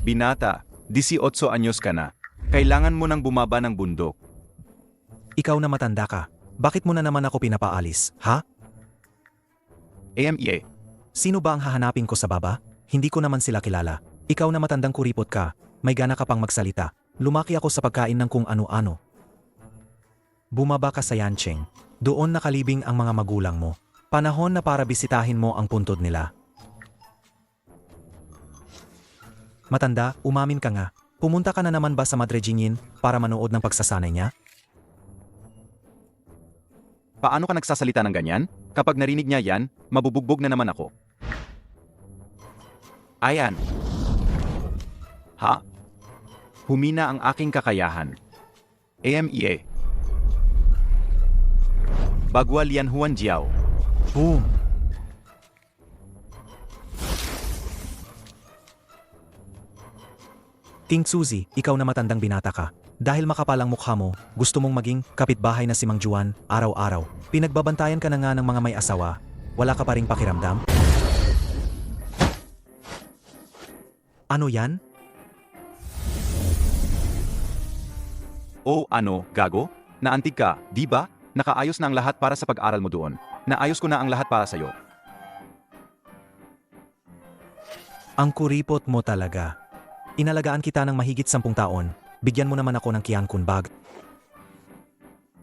Binata, 18 anyos ka na. Kailangan mo nang bumaba ng bundok. Ikaw na matanda ka. Bakit mo na naman ako pinapaalis, ha? AMEA. Sino ba ang hahanapin ko sa baba? Hindi ko naman sila kilala. Ikaw na matandang kuripot ka. May gana ka pang magsalita. Lumaki ako sa pagkain ng kung ano-ano. Bumaba ka sa Yancheng. Doon nakalibing ang mga magulang mo. Panahon na para bisitahin mo ang puntod nila. Matanda, umamin ka nga. Pumunta ka na naman ba sa Madre Jingyin para manood ng pagsasanay niya? Paano ka nagsasalita ng ganyan? Kapag narinig niya yan, mabubugbog na naman ako. Ayan. Ha? Humina ang aking kakayahan. AMEA. Bagwa Lian Huan Jiao. Boom! Ting Suzy, ikaw na matandang binata ka. Dahil makapal ang mukha mo, gusto mong maging kapitbahay na si Mang Juan, araw-araw. Pinagbabantayan ka na nga ng mga may asawa. Wala ka pa ring pakiramdam? Ano yan? O ano, gago? Naantig ka, di ba? Nakaayos na ang lahat para sa pag-aral mo doon. Naayos ko na ang lahat para sa'yo. Ang kuripot mo talaga. Inalagaan kita ng mahigit 10 taon. Bigyan mo naman ako ng Qiankun bag.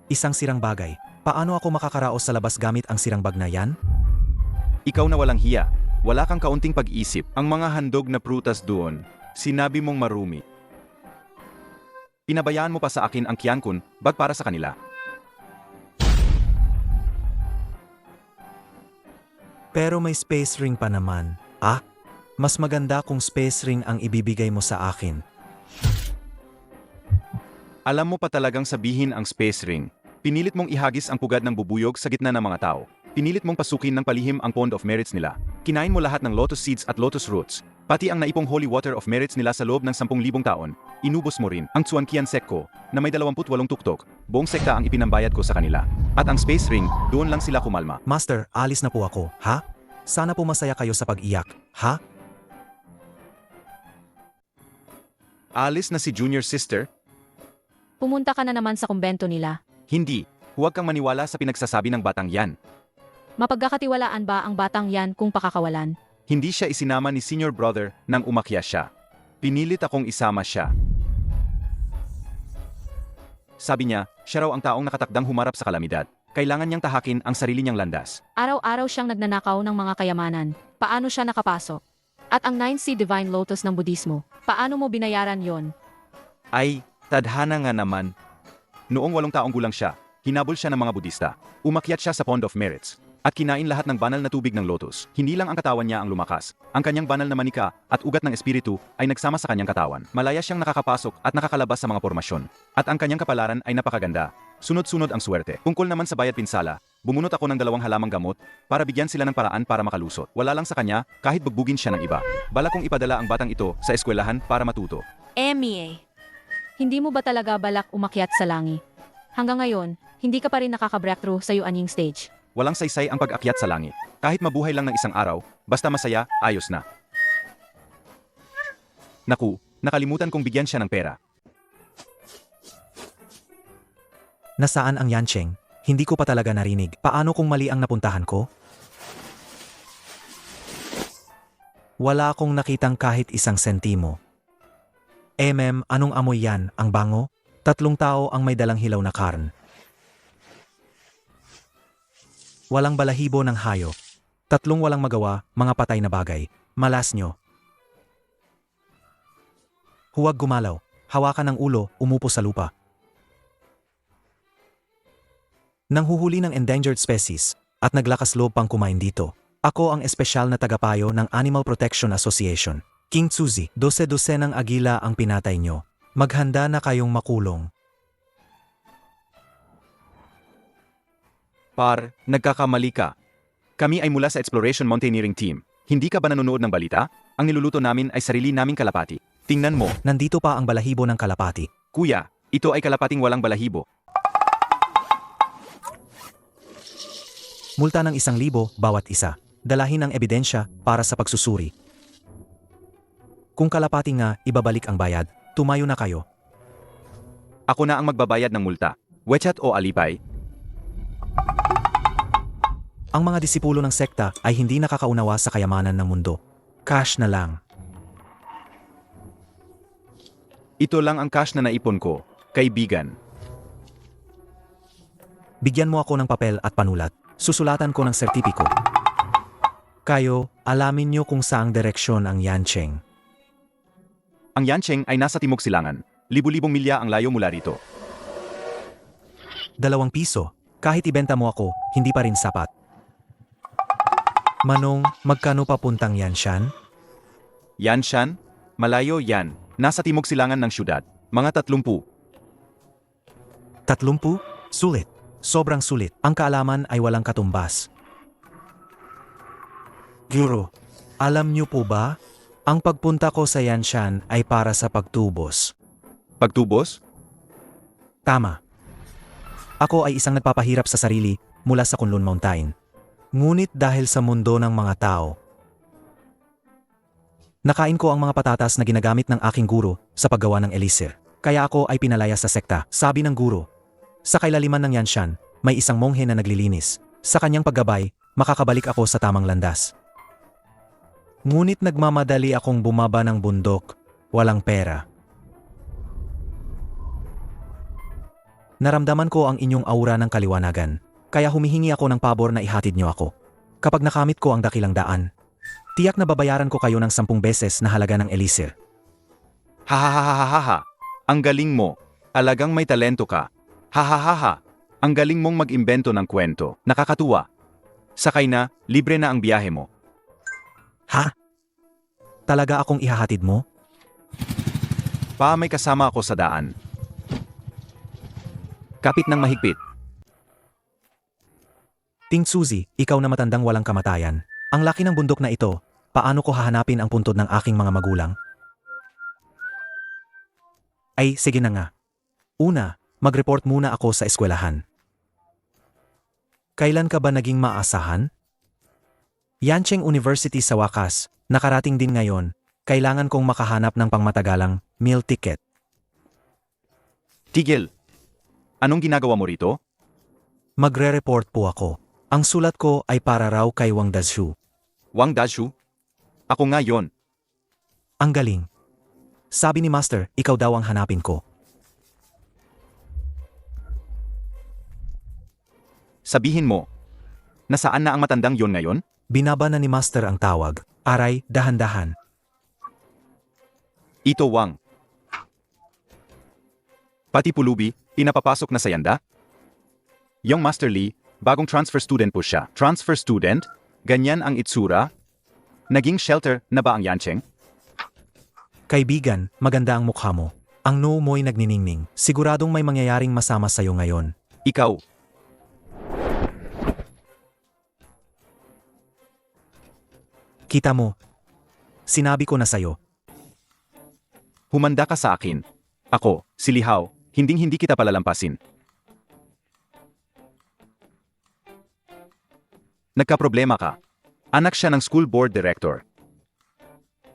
Isang sirang bagay. Paano ako makakaraos sa labas gamit ang sirang bag na yan? Ikaw na walang hiya. Wala kang kaunting pag-isip. Ang mga handog na prutas doon, sinabi mong marumi. Pinabayaan mo pa sa akin ang Qiankun bag para sa kanila. Pero may space ring pa naman. Ah? Mas maganda kung space ring ang ibibigay mo sa akin. Alam mo pa talagang sabihin ang space ring. Pinilit mong ihagis ang pugad ng bubuyog sa gitna ng mga tao. Pinilit mong pasukin ng palihim ang Pond of Merits nila. Kinain mo lahat ng lotus seeds at lotus roots. Pati ang naipong Holy Water of Merits nila sa loob ng 10,000 taon. Inubos mo rin ang Tsuanqian Sect ko na may 28 tuktok. Buong sekta ang ipinambayad ko sa kanila. At ang space ring, doon lang sila kumalma. Master, alis na po ako, ha? Sana po masaya kayo sa pag-iyak, ha? Alis na si junior sister? Pumunta ka na naman sa kumbento nila. Hindi. Huwag kang maniwala sa pinagsasabi ng batang yan. Mapagkakatiwalaan ba ang batang yan kung pakakawalan? Hindi siya isinama ni senior brother nang umakyat siya. Pinilit akong isama siya. Sabi niya, siya raw ang taong nakatakdang humarap sa kalamidad. Kailangan niyang tahakin ang sarili niyang landas. Araw-araw siyang nagnanakaw ng mga kayamanan. Paano siya nakapasok? At ang 9C Divine Lotus ng Budismo, paano mo binayaran yon? Ay, tadhana nga naman. Noong 8 taong gulang siya, hinabol siya ng mga Budista. Umakyat siya sa Pond of Merits. At kinain lahat ng banal na tubig ng lotus. Hindi lang ang katawan niya ang lumakas. Ang kanyang banal na manika at ugat ng espiritu ay nagsama sa kanyang katawan. Malaya siyang nakakapasok at nakakalabas sa mga pormasyon. At ang kanyang kapalaran ay napakaganda. Sunod-sunod ang swerte. Tungkol naman sa bayad pinsala, bumunot ako ng 2 halamang gamot para bigyan sila ng paraan para makalusot. Wala lang sa kanya kahit bugbugin siya ng iba. Bala kong ipadala ang batang ito sa eskwelahan para matuto. MEA. Hindi mo ba talaga balak umakyat sa langit? Hanggang ngayon, hindi ka pa rin nakaka-breakthrough sa Yuanying stage. Walang saysay ang pag-akyat sa langit. Kahit mabuhay lang ng isang araw, basta masaya, ayos na. Naku, nakalimutan kong bigyan siya ng pera. Nasaan ang Yancheng? Hindi ko pa talaga narinig. Paano kung mali ang napuntahan ko? Wala akong nakitang kahit isang sentimo. Anong amoy yan? Ang bango? 3 tao ang may dalang hilaw na karn. Walang balahibo ng hayop. 3 walang magawa, mga patay na bagay. Malas nyo. Huwag gumalaw. Hawakan ng ulo, umupo sa lupa. Nanghuhuli ng endangered species at naglakas loob pang kumain dito. Ako ang espesyal na tagapayo ng Animal Protection Association. King Suzy, 12 ng agila ang pinatay nyo. Maghanda na kayong makulong. Par, nagkakamali ka. Kami ay mula sa Exploration Mountaineering Team. Hindi ka ba nanonood ng balita? Ang niluluto namin ay sarili naming kalapati. Tingnan mo. Nandito pa ang balahibo ng kalapati. Kuya, ito ay kalapating walang balahibo. Multa ng 1,000 bawat isa. Dalahin ang ebidensya para sa pagsusuri. Kung kalapati nga, ibabalik ang bayad. Tumayo na kayo. Ako na ang magbabayad ng multa. Wechat o alipay? Ang mga disipulo ng sekta ay hindi nakakaunawa sa kayamanan ng mundo. Cash na lang. Ito lang ang cash na naipon ko, kaibigan. Bigyan mo ako ng papel at panulat. Susulatan ko ng sertipiko. Kayo, alamin niyo kung saang direksyon ang Yancheng. Ang Yancheng ay nasa timog silangan. Libu-libong milya ang layo mula rito. 2 piso. Kahit ibenta mo ako, hindi pa rin sapat. Manong, magkano papuntang Yanshan? Yanshan? Malayo yan. Nasa timog silangan ng syudad. Mga 30. 30? Sulit. Sobrang sulit. Ang kaalaman ay walang katumbas. Guro, alam niyo po ba? Ang pagpunta ko sa Yanshan ay para sa pagtubos. Pagtubos? Tama. Ako ay isang nagpapahirap sa sarili mula sa Kunlun Mountain. Ngunit dahil sa mundo ng mga tao, nakain ko ang mga patatas na ginagamit ng aking guro sa paggawa ng elixir. Kaya ako ay pinalaya sa sekta. Sabi ng guro, sa kailaliman ng Yanshan, may isang monghe na naglilinis. Sa kanyang paggabay, makakabalik ako sa tamang landas. Ngunit nagmamadali akong bumaba ng bundok, walang pera. Naramdaman ko ang inyong aura ng kaliwanagan, kaya humihingi ako ng pabor na ihatid niyo ako. Kapag nakamit ko ang dakilang daan, tiyak na babayaran ko kayo ng 10 beses na halaga ng elixir. Hahahahaha. Ang galing mo. Alagang may talento ka. Hahahaha. Ang galing mong mag-imbento ng kwento. Nakakatuwa. Sakay na, libre na ang biyahe mo. Ha? Talaga akong ihahatid mo? May kasama ako sa daan. Kapit ng mahigpit. Ting Suzy, ikaw na matandang walang kamatayan. Ang laki ng bundok na ito, paano ko hahanapin ang puntod ng aking mga magulang? Ay, sige na nga. Una, mag-report muna ako sa eskwelahan. Kailan ka ba naging maasahan? Yancheng University sa wakas, nakarating din ngayon, kailangan kong makahanap ng pangmatagalang meal ticket. Tigil. Anong ginagawa mo rito? Magre-report po ako. Ang sulat ko ay para raw kay Wang Dazhu. Wang Dazhu? Ako nga yon. Ang galing. Sabi ni Master, ikaw daw ang hanapin ko. Sabihin mo, nasaan na ang matandang yon ngayon? Binaba na ni Master ang tawag. Aray, dahan-dahan. Ito Wang. Pati pulubi, pinapapasok na sa yanda? Yung Master Lee, bagong transfer student po siya. Transfer student? Ganyan ang itsura? Naging shelter na ba ang Yancheng? Kaibigan, maganda ang mukha mo. Ang noo mo'y nagniningning. Siguradong may mangyayaring masama sa'yo ngayon. Ikaw. Kita mo. Sinabi ko na sa'yo. Humanda ka sa akin. Ako, si Lihao, hinding-hindi kita palalampasin. Nagkaproblema ka. Anak siya ng school board director.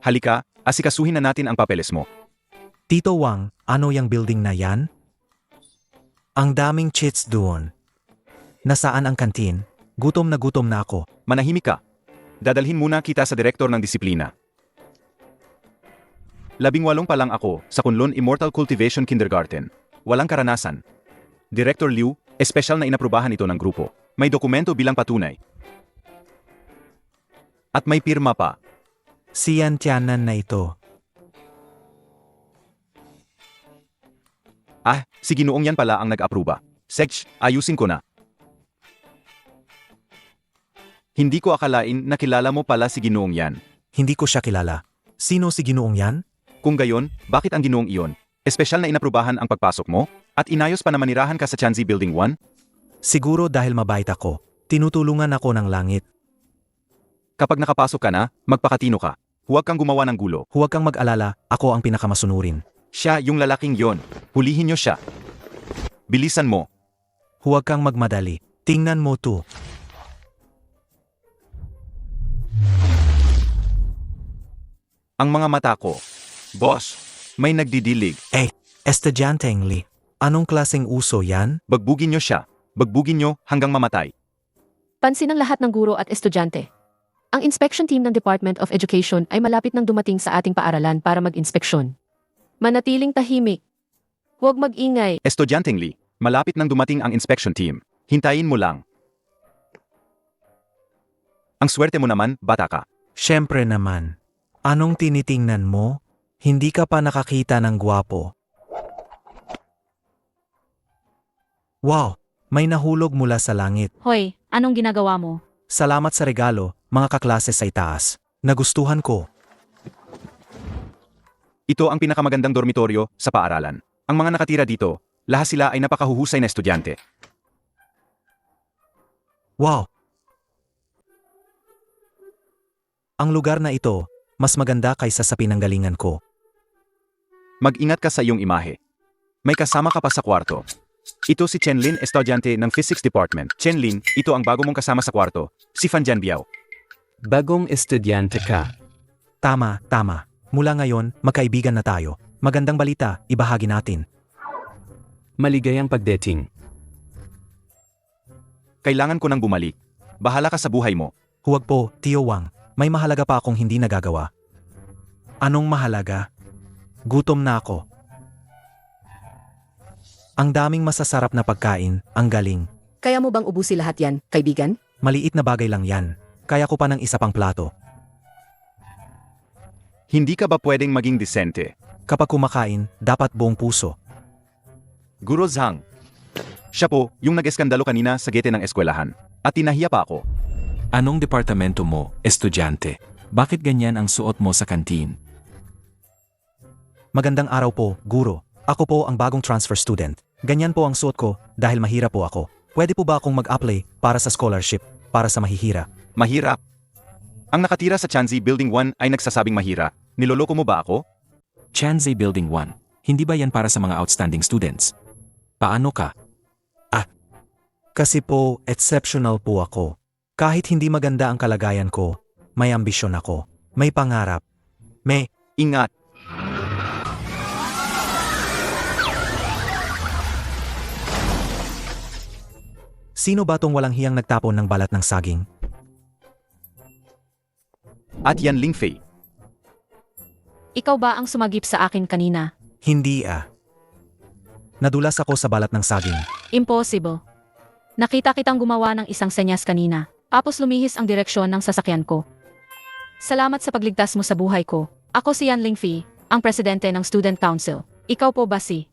Halika, asikasuhin na natin ang papeles mo. Tito Wang, ano yung building na yan? Ang daming cheats doon. Nasaan ang kantin? Gutom na ako. Manahimik ka. Dadalhin muna kita sa direktor ng disiplina. 18 pa lang ako sa Kunlun Immortal Cultivation Kindergarten. Walang karanasan. Director Liu, espesyal na inaprubahan ito ng grupo. May dokumento bilang patunay. At may pirma pa. Si Yan Tianan na ito. Si Ginoong yan pala ang nag-apruba. Sej, ayusin ko na. Hindi ko akalain na kilala mo pala si Ginoong yan. Hindi ko siya kilala. Sino si Ginoong yan? Kung gayon, bakit ang Ginoong iyon? Espesyal na inaprubahan ang pagpasok mo? At inayos pa na manirahan ka sa Chanzi Building 1? Siguro dahil mabait ako. Tinutulungan ako ng langit. Kapag nakapasok ka na, magpakatino ka. Huwag kang gumawa ng gulo. Huwag kang mag-alala, ako ang pinakamasunurin. Siya yung lalaking yon. Hulihin niyo siya. Bilisan mo. Huwag kang magmadali. Tingnan mo to. Ang mga mata ko. Boss, may nagdidilig. Estudyanteng Lee, anong klaseng uso yan? Bagbugin nyo siya. Bagbugin nyo hanggang mamatay. Pansin ng lahat ng guro at estudyante. Ang inspection team ng Department of Education ay malapit nang dumating sa ating paaralan para mag-inspeksyon. Manatiling tahimik. Huwag mag-ingay. Estudyanteng Lee, malapit nang dumating ang inspection team. Hintayin mo lang. Ang swerte mo naman, bata ka. Siyempre naman. Anong tinitingnan mo? Hindi ka pa nakakita ng gwapo. Wow! May nahulog mula sa langit. Hoy, anong ginagawa mo? Salamat sa regalo, mga kaklase sa itaas. Nagustuhan ko. Ito ang pinakamagandang dormitoryo sa paaralan. Ang mga nakatira dito, lahat sila ay napakahuhusay na estudyante. Wow! Ang lugar na ito, mas maganda kaysa sa pinanggalingan ko. Mag-ingat ka sa iyong imahe. May kasama ka pa sa kwarto. Ito si Chenlin, estudyante ng Physics Department. Chenlin, ito ang bago mong kasama sa kwarto, si Fan Jianbiao. Bagong estudyante ka. Tama. Mula ngayon, magkaibigan na tayo. Magandang balita, ibahagi natin. Maligayang pagdating. Kailangan ko nang bumalik. Bahala ka sa buhay mo. Huwag po, Tio Wang. May mahalaga pa akong hindi nagagawa. Anong mahalaga? Gutom na ako. Ang daming masasarap na pagkain, ang galing. Kaya mo bang ubusin lahat yan, kaibigan? Maliit na bagay lang yan. Kaya ko pa ng isa pang plato. Hindi ka ba pwedeng maging disente? Kapag kumakain, dapat buong puso. Guro Zhang. Siya po, yung nag-eskandalo kanina sa gate ng eskwelahan. At tinahiya pa ako. Anong departamento mo, estudyante? Bakit ganyan ang suot mo sa kantin? Magandang araw po, guro. Ako po ang bagong transfer student. Ganyan po ang suot ko dahil mahirap po ako. Pwede po ba akong mag-apply para sa scholarship, para sa mahihira? Mahirap. Ang nakatira sa Chanzi Building 1 ay nagsasabing mahirap. Niloloko mo ba ako? Chanze Building 1. Hindi ba yan para sa mga outstanding students? Paano ka? Kasi po, exceptional po ako. Kahit hindi maganda ang kalagayan ko, may ambisyon ako. May pangarap. Ingat. Sino ba tong walang hiyang nagtapon ng balat ng saging? At yan Lingfei. Ikaw ba ang sumagip sa akin kanina? Hindi Nadulas ako sa balat ng saging. Impossible. Nakita kitang gumawa ng isang senyas kanina. Tapos lumihis ang direksyon ng sasakyan ko. Salamat sa pagligtas mo sa buhay ko. Ako si Yan Lingfei, ang presidente ng Student Council. Ikaw po ba si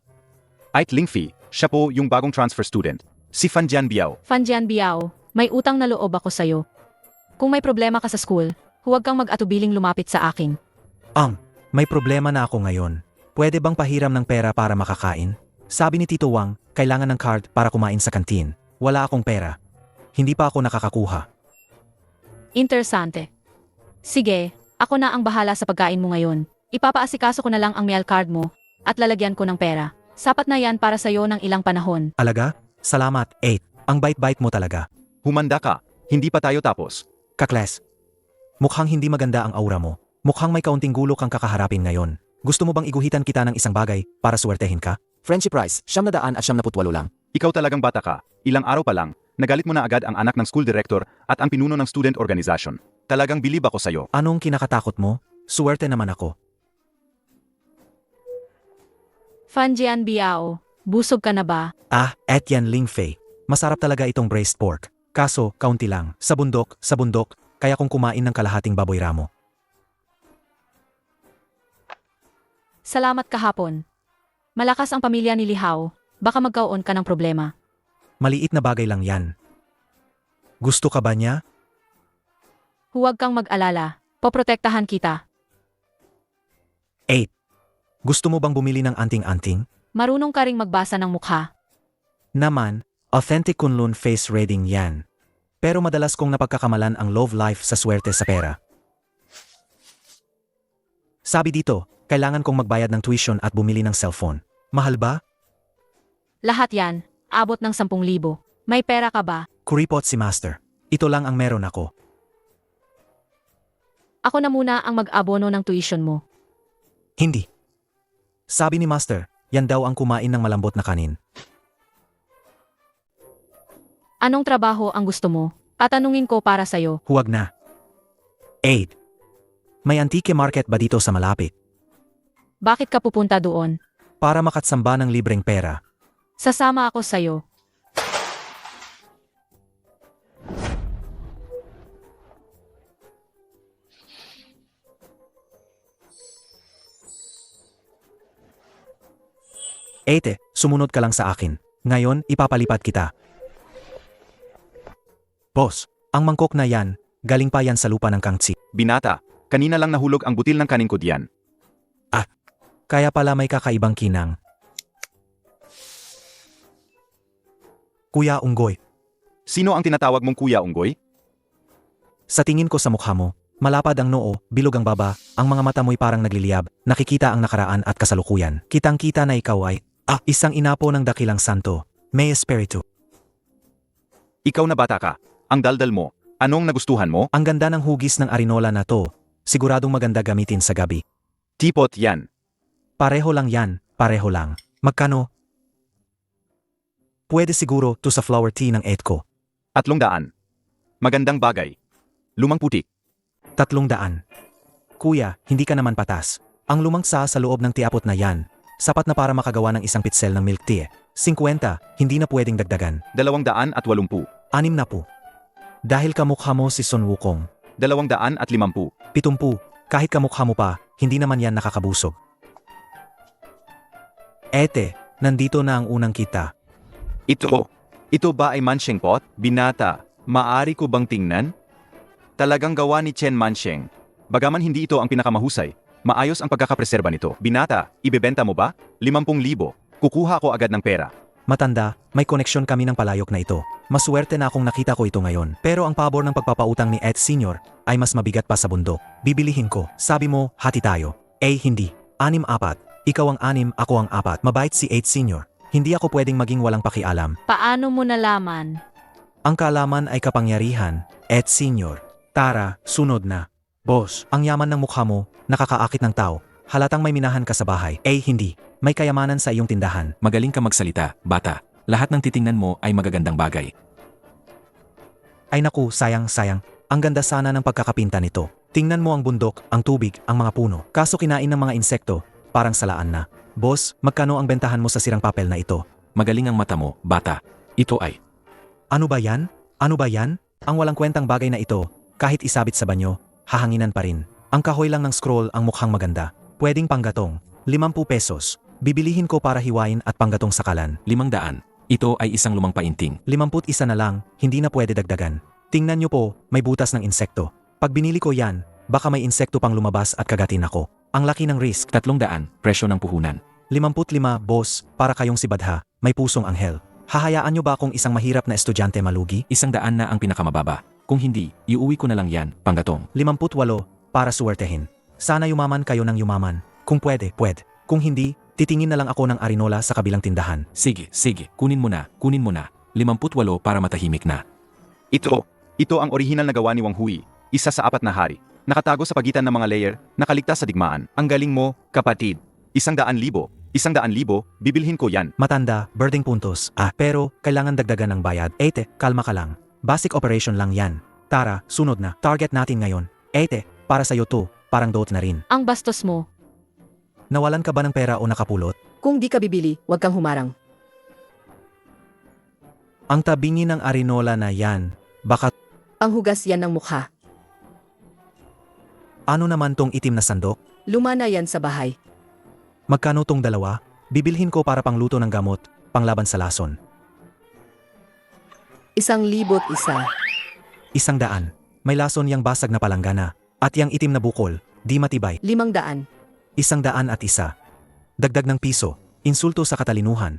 At Lingfei, siya po yung bagong transfer student. Si Fan Jianbiao. Fan Jianbiao? May utang na loob ako sa'yo. Kung may problema ka sa school, huwag kang mag-atubiling lumapit sa akin. May problema na ako ngayon. Pwede bang pahiram ng pera para makakain? Sabi ni Tito Wang, kailangan ng card para kumain sa kantin. Wala akong pera. Hindi pa ako nakakakuha. Interesante. Sige, ako na ang bahala sa pagkain mo ngayon. Ipapaasikaso ko na lang ang meal card mo at lalagyan ko ng pera. Sapat na yan para sa'yo ng ilang panahon. Alaga? Salamat, 8. Ang bait-bait mo talaga. Humanda ka. Hindi pa tayo tapos. Kakles. Mukhang hindi maganda ang aura mo. Mukhang may kaunting gulo kang kakaharapin ngayon. Gusto mo bang iguhitan kita ng isang bagay para swertehin ka? Friendship price, 778 lang. Ikaw talagang bata ka. Ilang araw pa lang, nagalit mo na agad ang anak ng school director at ang pinuno ng student organization. Talagang bilib ako sa'yo. Anong kinakatakot mo? Suwerte naman ako. Fan Jianbiao, busog ka na ba? Yan Lingfei. Masarap talaga itong braised pork. Kaso, kaunti lang. Sa bundok, kaya kung kumain ng kalahating baboy ramo. Salamat kahapon. Malakas ang pamilya ni Lihao. Baka magkaroon ka ng problema. Maliit na bagay lang yan. Gusto ka ba niya? Huwag kang mag-alala. Poprotektahan kita. 8. Gusto mo bang bumili ng anting-anting? Marunong ka ring magbasa ng mukha. Naman, authentic Kunlun face reading yan. Pero madalas kong napagkakamalan ang love life sa swerte sa pera. Sabi dito, kailangan kong magbayad ng tuition at bumili ng cellphone. Mahal ba? Lahat yan, abot ng 10,000. May pera ka ba? Kuripot si Master. Ito lang ang meron ako. Ako na muna ang mag-abono ng tuition mo. Hindi. Sabi ni Master, yan daw ang kumain ng malambot na kanin. Anong trabaho ang gusto mo? Tatanungin ko para sa'yo. Huwag na. 8. May antique market ba dito sa malapit? Bakit ka pupunta doon? Para makatsamba ng libreng pera. Sasama ako sa'yo. Ete, sumunod ka lang sa akin. Ngayon, ipapalipat kita. Boss, ang mangkok na yan, galing pa yan sa lupa ng Kangtsi. Binata, kanina lang nahulog ang butil ng kanin ko diyan. Kaya pala may kakaibang kinang. Kuya Unggoy, Sino ang tinatawag mong Kuya Unggoy? sa tingin ko sa mukha mo, malapad ang noo, bilog ang baba, ang mga mata mo'y parang nagliliyab, nakikita ang nakaraan at kasalukuyan. Kitang-kita na ikaw ay, isang inapo ng dakilang santo, may espiritu. Ikaw na bata ka. Ang daldal mo. Anong nagustuhan mo? Ang ganda ng hugis ng arinola na to, siguradong maganda gamitin sa gabi. Tipot yan. Pareho lang yan, pareho lang. Magkano? Pwede siguro to sa flower tea ng Edco. 300. Magandang bagay. Lumang putik. 300. Kuya, hindi ka naman patas. Ang lumangsa sa loob ng tiapot na yan, sapat na para makagawa ng isang pitsel ng milk tea. 50, hindi na pwedeng dagdagan. 280. 60. Dahil kamukha mo si Sun Wukong. 250. 70, kahit kamukha mo pa, hindi naman yan nakakabusog. Ete, nandito na ang unang kita. Ito ba ay Mansheng pot? Binata, maari ko bang tingnan? Talagang gawa ni Chen Mansheng. Bagaman hindi ito ang pinakamahusay, maayos ang pagkakapreserba nito. Binata, ibebenta mo ba? 50,000. Kukuha ko agad ng pera. Matanda, may koneksyon kami ng palayok na ito. Maswerte na akong nakita ko ito ngayon. Pero ang pabor ng pagpapautang ni Ed Sr. ay mas mabigat pa sa bundok. Bibilihin ko. Sabi mo, hati tayo. Hindi. 6-4. Ikaw ang 6, ako ang 4. Mabait si Ed Sr. Hindi ako pwedeng maging walang pakialam. Paano mo nalaman? Ang kaalaman ay kapangyarihan, Ed Sr. Tara, sunod na. Boss, ang yaman ng mukha mo, nakakaakit ng tao. Halatang may minahan ka sa bahay. Hindi. May kayamanan sa iyong tindahan. Magaling ka magsalita, bata. Lahat ng titingnan mo ay magagandang bagay. Ay naku, sayang. Ang ganda sana ng pagkakapinta nito. Tingnan mo ang bundok, ang tubig, ang mga puno. Kaso kinain ng mga insekto, parang salaan na. Boss, magkano ang bentahan mo sa sirang papel na ito? Magaling ang mata mo, bata. Ito ay. Ano ba yan? Ang walang kwentang bagay na ito, kahit isabit sa banyo, hahanginan pa rin. Ang kahoy lang ng scroll ang mukhang maganda. Pwedeng panggatong. 50 pesos. Bibilihin ko para hiwain at panggatong sakalan. 500. Ito ay isang lumang painting. 51 na lang, hindi na pwede dagdagan. Tingnan nyo po, may butas ng insekto. Pag binili ko yan, baka may insekto pang lumabas at kagatin ako. Ang laki ng risk. 300. Presyo ng puhunan. 55, boss, para kayong si Badha, may pusong anghel. Hahayaan nyo ba akong isang mahirap na estudyante malugi? 100 na ang pinakamababa. Kung hindi, iuwi ko na lang yan, panggatong. 58, para suwertehin. Sana yumaman kayo ng yumaman. Kung pwede. Kung hindi, titingin na lang ako ng arinola sa kabilang tindahan. Sige. Kunin mo na. 58 para matahimik na. Ito ang orihinal na gawa ni Wang Hui, isa sa 4 na hari. Nakatago sa pagitan ng mga layer, nakaligtas sa digmaan. Ang galing mo, kapatid. 100,000. 100,000, bibilhin ko yan. Matanda, birding puntos. Pero, kailangan dagdagan ng bayad. Kalma ka lang. Basic operation lang yan. Tara, sunod na. Target natin ngayon. Para sa'yo to, parang dot na rin. Ang bastos mo. Nawalan ka ba ng pera o nakapulot? Kung di ka bibili, huwag kang humarang. Ang tabingi ng arinola na yan, baka Ang hugas yan ng mukha. ano naman tong itim na sandok? Luma na yan sa bahay. Magkano tong dalawa? Bibilhin ko para pangluto ng gamot, panglaban sa lason. 1,001. 100. May lason yang basag na palanggana, at yang itim na bukol, di matibay. 500. 101. Dagdag ng piso, insulto sa katalinuhan.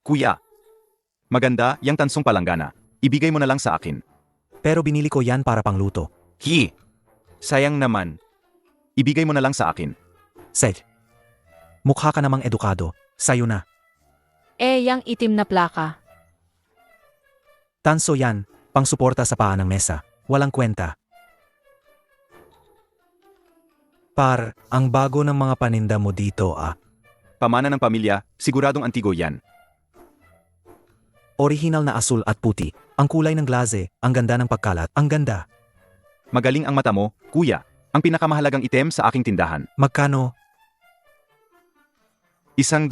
Kuya, maganda yang tansong palanggana. Ibigay mo na lang sa akin. Pero binili ko yan para pangluto. Sayang naman. Ibigay mo na lang sa akin. Seth, mukha ka namang edukado, sayo na. Yang itim na plaka. Tanso yan, pang suporta sa paa ng mesa. walang kwenta. Par, ang bago ng mga paninda mo dito ah. Pamana ng pamilya, siguradong antigo yan. Orihinal na asul at puti. Ang kulay ng glaze, ang ganda ng pagkalat, ang ganda. Magaling ang mata mo, kuya. Ang pinakamahalagang item sa aking tindahan. Magkano? 100,000.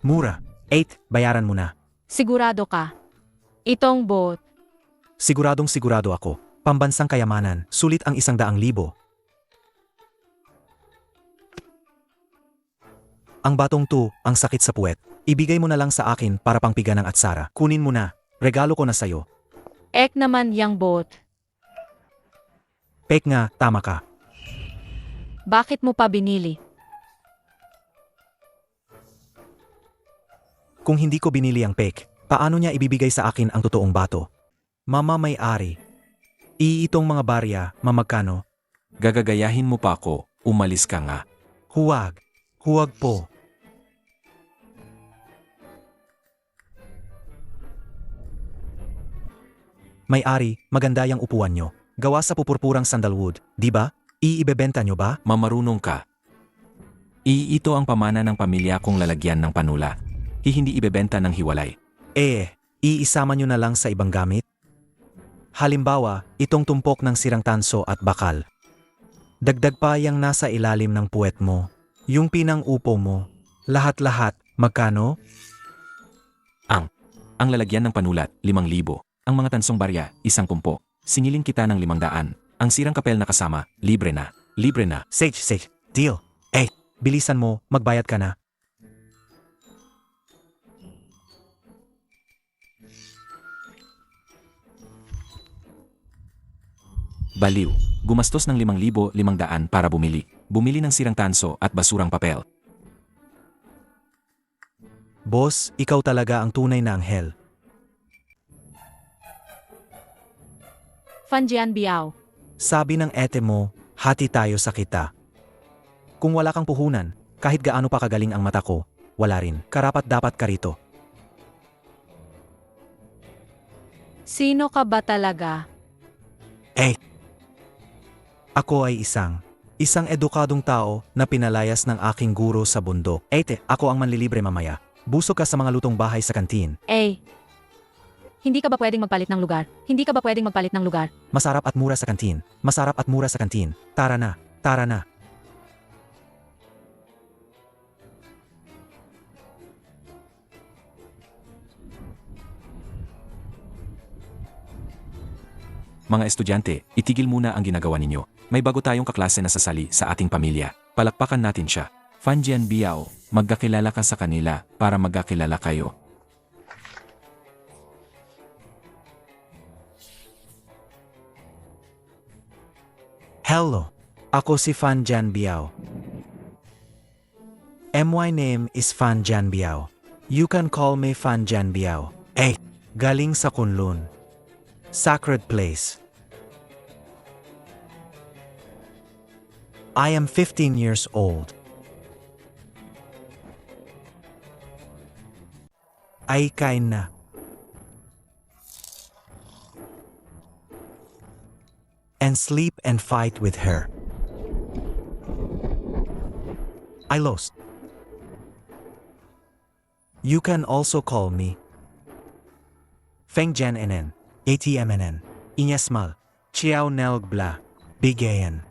Mura. 8, bayaran mo na. Sigurado ka. Itong boat. Siguradong sigurado ako. Pambansang kayamanan, sulit ang 100,000. Ang batong to, ang sakit sa puwet. Ibigay mo na lang sa akin para pangpiga ng atsara. Kunin mo na. Regalo ko na sayo. Ek naman yang boat. Pek nga, tama ka. Bakit mo pa binili? Kung hindi ko binili ang pek, paano niya ibibigay sa akin ang totoong bato? Mama may-ari. Itong mga barya, mamagkano? Gagagayahin mo pa ako, umalis ka nga. Huwag. Huwag po. May-ari, maganda yung upuan nyo. Gawa sa pupurpurang sandalwood, di ba? Iibebenta nyo ba? Mamarunong ka. Ito ang pamana ng pamilya kung lalagyan ng panula. Hindi ibebenta ng hiwalay. Iisama nyo na lang sa ibang gamit? Halimbawa, itong tumpok ng sirang tanso at bakal. Dagdag pa yung nasa ilalim ng puwet mo. Yung pinang-upo mo. Lahat-lahat, magkano? Ang lalagyan ng panulat, 5,000. Ang mga tansong barya, 10. Singilin kita ng 500. Ang sirang kapel na kasama, libre na. Libre na. Sage, deal. Bilisan mo, magbayad ka na. Baliw. Gumastos ng 5,500 para bumili. Bumili ng sirang tanso at basurang papel. Boss, ikaw talaga ang tunay na anghel. Fanjian Biao. Sabi ng ete mo, hati tayo sa kita. Kung wala kang puhunan, kahit gaano pa kagaling ang mata ko, wala rin. Karapat dapat ka rito. Sino ka ba talaga? Ako ay isang edukadong tao na pinalayas ng aking guro sa bundok. Ako ang manlilibre mamaya. Busog ka sa mga lutong bahay sa kantin. Hindi ka ba pwedeng magpalit ng lugar? Hindi ka ba pwedeng magpalit ng lugar? Masarap at mura sa kantin. Masarap at mura sa kantin. Tara na, tara na. Mga estudyante, itigil muna ang ginagawa ninyo. May bago tayong kaklase na sasali sa ating pamilya. Palakpakan natin siya. Fanjian Biao, magkakilala ka sa kanila para magkakilala kayo. Hello, ako si Fan Jan Biao. My name is Fan Jan Biao. You can call me Fan Jan Biao. Galing sa Kunlun. Sacred place. I am 15 years old. Ay kain na. And sleep and fight with her. I lost. You can also call me Feng Jan Enen, ATMNN, Inyasmal, Chiao Nelg Bla, Bigayan.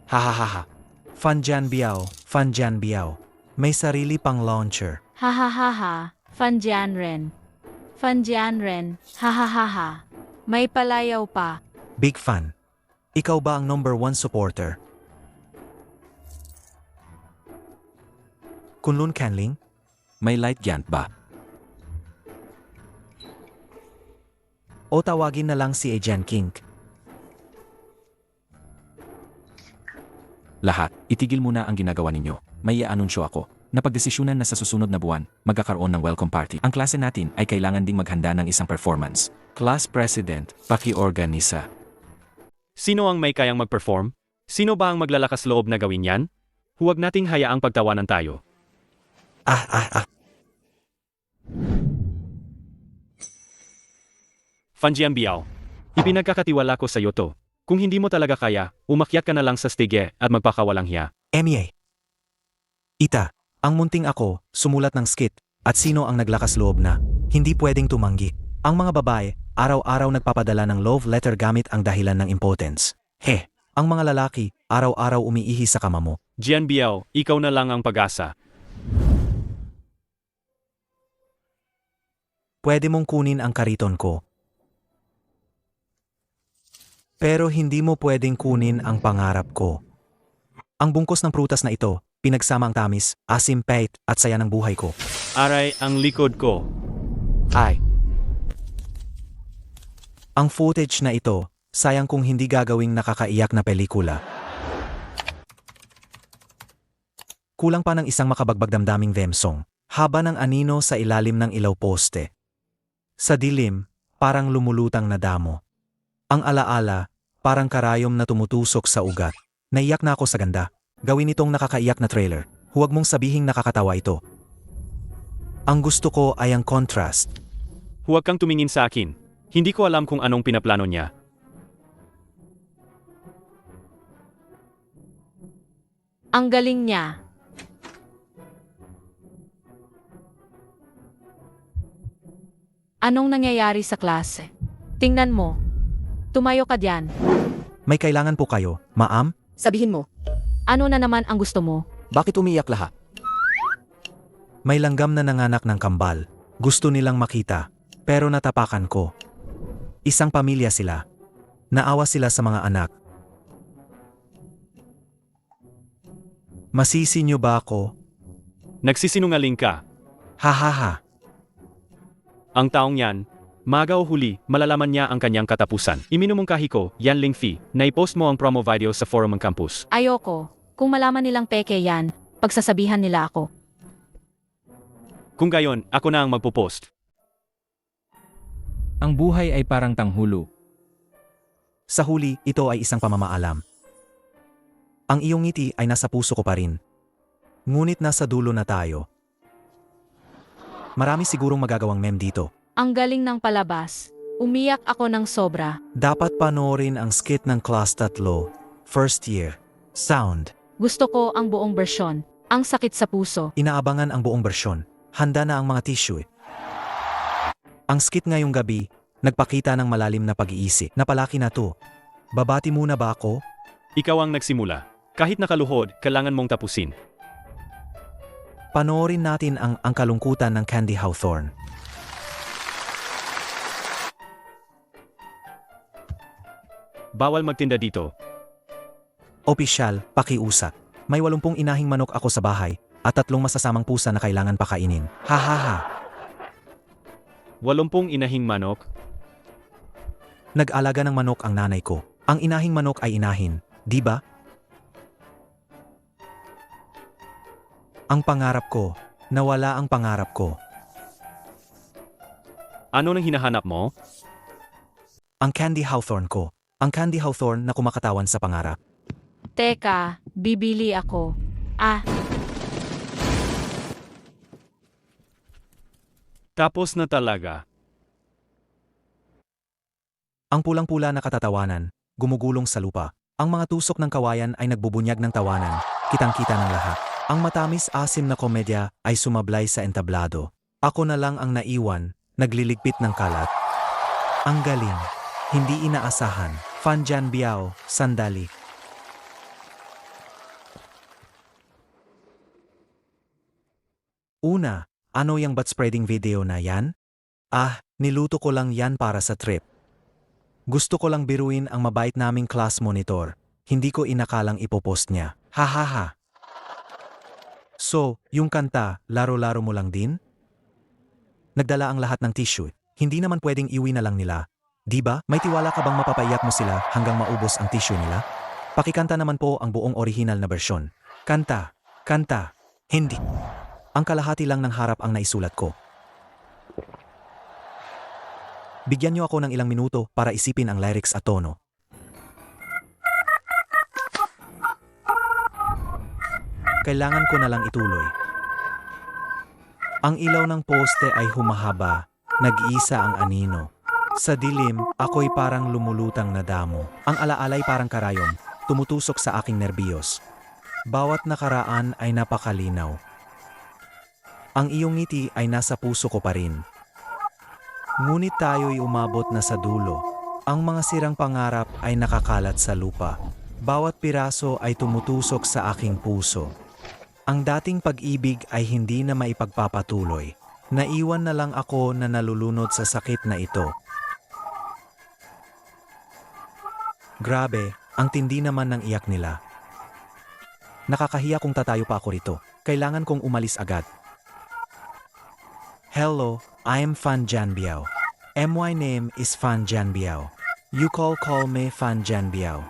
Hahaha. Fanjan Biao. May sarili pang launcher. Hahaha. Fanjian Ren. Hahaha. May palayaw pa. Big fan. Ikaw ba ang number 1 supporter? Kunlun Canling? May light giant ba? O tawagin na lang si Ejan King. Lahat, itigil muna ang ginagawa ninyo. May i-anunsyo ako. Napagdesisyonan na sa susunod na buwan, magkakaroon ng welcome party. Ang klase natin ay kailangan ding maghanda ng isang performance. Class President, paki-organisa. Sino ang may kayang mag-perform? Sino ba ang maglalakas loob na gawin yan? Huwag nating hayaang pagtawanan tayo. Fan Jianbiao. Ipinagkakatiwala ko sa iyo to. Kung hindi mo talaga kaya, umakyat ka na lang sa stage at magpakawalang hiya. Emie. Ita, ang munting ako, sumulat ng skit, at sino ang naglakas loob na, hindi pwedeng tumanggi. Ang mga babae, araw-araw nagpapadala ng love letter gamit ang dahilan ng impotence. Ang mga lalaki, araw-araw umiihi sa kama mo. Jianbiao, ikaw na lang ang pag-asa. Pwede mong kunin ang kariton ko. Pero hindi mo pwedeng kunin ang pangarap ko. Ang bungkos ng prutas na ito, pinagsama ang tamis, asim, pait, at saya ng buhay ko. Aray, ang likod ko. Ay. Ang footage na ito, sayang kung hindi gagawing nakakaiyak na pelikula. Kulang pa ng isang makabagbag damdaming theme song, haba ng anino sa ilalim ng ilaw poste. Sa dilim, parang lumulutang na damo. Ang alaala, parang karayom na tumutusok sa ugat. Naiyak na ako sa ganda. Gawin itong nakakaiyak na trailer. Huwag mong sabihing nakakatawa ito. Ang gusto ko ay ang contrast. Huwag kang tumingin sa akin. Hindi ko alam kung anong pinaplano niya. Ang galing niya. Anong nangyayari sa klase? Tingnan mo. Tumayo ka diyan. May kailangan po kayo, ma'am? Sabihin mo, Ano na naman ang gusto mo? Bakit umiyak lahat? May langgam na nanganak ng kambal. Gusto nilang makita. Pero natapakan ko. Isang pamilya sila. Naawa sila sa mga anak. Masisi niyo ba ako? Nagsisinungaling ka. Ha ha ha. Ang taong yan, maga o huli, malalaman niya ang kanyang katapusan. Iminumong kahiko, Yan Lingfi, na i-post mo ang promo video sa forum ng campus. Ayoko. Kung malaman nilang peke yan, pagsasabihan nila ako. Kung gayon, ako na ang magpo-post. Ang buhay ay parang tanghulo. Sa huli, ito ay isang pamamaalam. Ang iyong ngiti ay nasa puso ko pa rin. Ngunit nasa dulo na tayo. Marami sigurong magagawang meme dito. Ang galing ng palabas. Umiyak ako ng sobra. Dapat panoorin ang skit ng Class 3, First Year. Sound. Gusto ko ang buong bersyon. Ang sakit sa puso. Inaabangan ang buong bersyon. Handa na ang mga tissue. Ang skit ngayong gabi, nagpakita ng malalim na pag-iisip. Napalaki na to. Babati muna ba ako? Ikaw ang nagsimula. Kahit nakaluhod, kailangan mong tapusin. Panoorin natin ang kalungkutan ng Candy Hawthorne. Bawal magtinda dito. Opisyal, pakiusap. May 80 inahing manok ako sa bahay at 3 masasamang pusa na kailangan pakainin. Ha ha ha. 80 inahing manok. Nag-alaga ng manok ang nanay ko. Ang inahing manok ay inahin, di ba? Ang pangarap ko, nawala ang pangarap ko. Ano nang hinahanap mo? Ang Candy Hawthorne ko. Ang Candy Hawthorne na kumakatawan sa pangarap. Teka, bibili ako. Tapos na talaga. Ang pulang-pula na katatawanan, gumugulong sa lupa. Ang mga tusok ng kawayan ay nagbubunyag ng tawanan, kitang-kita ng lahat. Ang matamis-asim na komedya ay sumablay sa entablado. Ako na lang ang naiwan, nagliligpit ng kalat. Ang galing, hindi inaasahan. Fan Jianbiao, sandali. Una, ano yung butt spreading video na yan? Niluto ko lang yan para sa trip. Gusto ko lang biruin ang mabait naming class monitor. Hindi ko inakalang ipopost niya. Ha ha ha. So, yung kanta, laro-laro mo lang din? Nagdala ang lahat ng tissue. Hindi naman pwedeng iwi na lang nila. Di ba? May tiwala ka bang mapapaiyak mo sila hanggang maubos ang tissue nila? Pakikanta naman po ang buong original na bersyon. Kanta. Kanta. Hindi. Ang kalahati lang ng harap ang naisulat ko. Bigyan niyo ako ng ilang minuto para isipin ang lyrics at tono. Kailangan ko na lang ituloy. Ang ilaw ng poste ay humahaba, nag-iisa ang anino. Sa dilim, ako'y parang lumulutang na damo. Ang alaalay parang karayom, tumutusok sa aking nerbiyos. Bawat nakaraan ay napakalinaw. Ang iyong ngiti ay nasa puso ko pa rin. Ngunit tayo'y umabot na sa dulo. Ang mga sirang pangarap ay nakakalat sa lupa. Bawat piraso ay tumutusok sa aking puso. Ang dating pag-ibig ay hindi na maipagpapatuloy. Naiwan na lang ako na nalulunod sa sakit na ito. Grabe, ang tindi naman ng iyak nila. Nakakahiya kung tatayo pa ako rito. Kailangan kong umalis agad. Hello, I'm Fan Janbiao. My name is Fan Janbiao. You call me Fan Janbiao.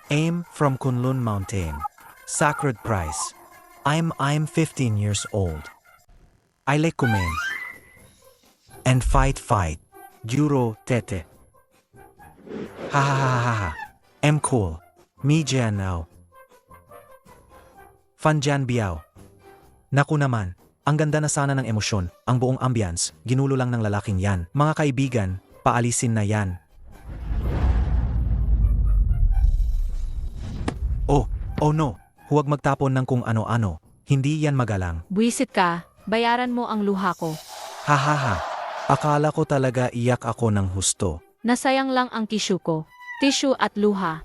I'm from Kunlun Mountain. Sacred Price. I'm 15 years old. I like kumain. And fight. Juro tete. Ha ha ha ha ha. I'm cool. Me Jan now. Fan Janbiao. Naku naman. Ang ganda na sana ng emosyon, ang buong ambience, ginulo lang ng lalaking yan. Mga kaibigan, paalisin na yan. Oh no, huwag magtapon ng kung ano-ano. Hindi yan magalang. Buwisit ka, bayaran mo ang luha ko. Ha ha ha. Akala ko talaga iyak ako ng husto. Nasayang lang ang tissue ko. Tissue at luha.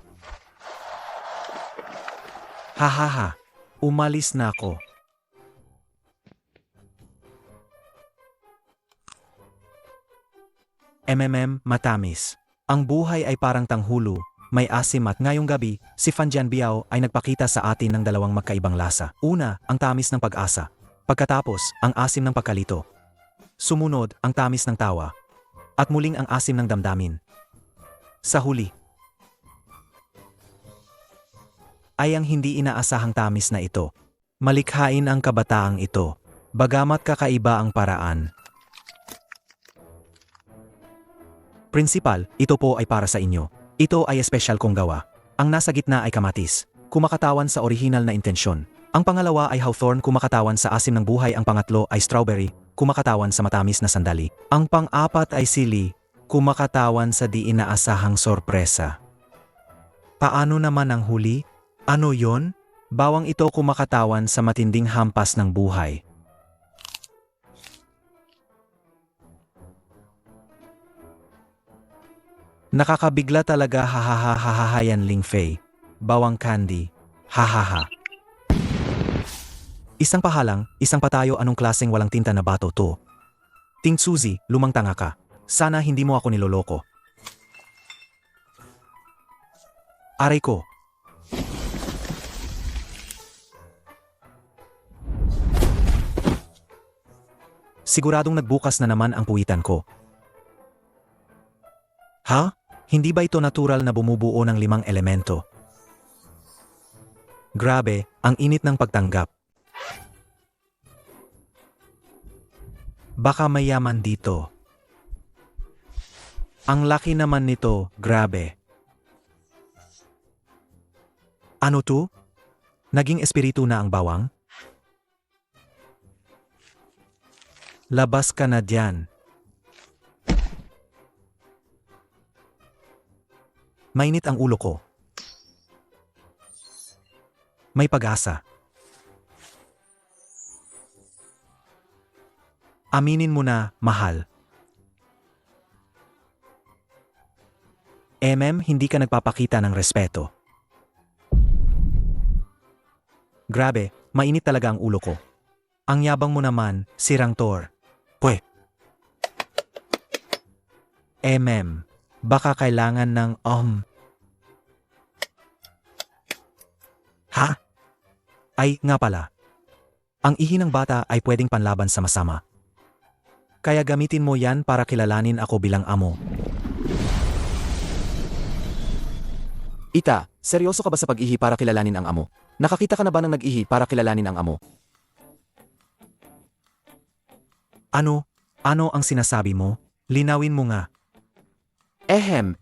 Ha ha ha. Umalis na ako. Matamis. Ang buhay ay parang tanghulo, may asim at ngayong gabi, si Fan Janbiao ay nagpakita sa atin ng dalawang magkaibang lasa. Una, ang tamis ng pag-asa. Pagkatapos, ang asim ng pagkalito. Sumunod, ang tamis ng tawa. At muling ang asim ng damdamin. Sa huli, ay ang hindi inaasahang tamis na ito. Malikhain ang kabataang ito. Bagamat kakaiba ang paraan. Principal, ito po ay para sa inyo. Ito ay espesyal kong gawa. Ang nasa gitna ay kamatis, kumakatawan sa orihinal na intensyon. Ang pangalawa ay hawthorn, kumakatawan sa asim ng buhay. Ang pangatlo ay strawberry, kumakatawan sa matamis na sandali. Ang pang-apat ay sili, kumakatawan sa di inaasahang sorpresa. Paano naman ang huli? Ano yon? Bawang ito kumakatawan sa matinding hampas ng buhay. Nakakabigla talaga, hahaha yan Ling Fei. Bawang candy, hahaha. Isang pahalang, isang patayo, anong klaseng walang tinta na bato to? Ting Suzy, lumang tanga ka. Sana hindi mo ako niloloko. Aray ko. Siguradong nagbukas na naman ang puwitan ko. Ha? Hindi ba ito natural na bumubuo ng 5 elemento? Grabe, ang init ng pagtanggap. Baka mayaman dito. Ang laki naman nito, grabe. Ano to? Naging espiritu na ang bawang? Labas ka na diyan. Mainit ang ulo ko. May pag-asa. Aminin mo na, mahal. Hindi ka nagpapakita ng respeto. Grabe, mainit talaga ang ulo ko. Ang yabang mo naman, sirang Tor. Pwe. Baka kailangan ng Ha? Ay, nga pala. Ang ihi ng bata ay pwedeng panlaban sa masama. Kaya gamitin mo yan para kilalanin ako bilang amo. Ita, seryoso ka ba sa pag-ihi para kilalanin ang amo? Nakakita ka na ba ng nag-ihi para kilalanin ang amo? Ano? Ano ang sinasabi mo? Linawin mo nga. Ehem.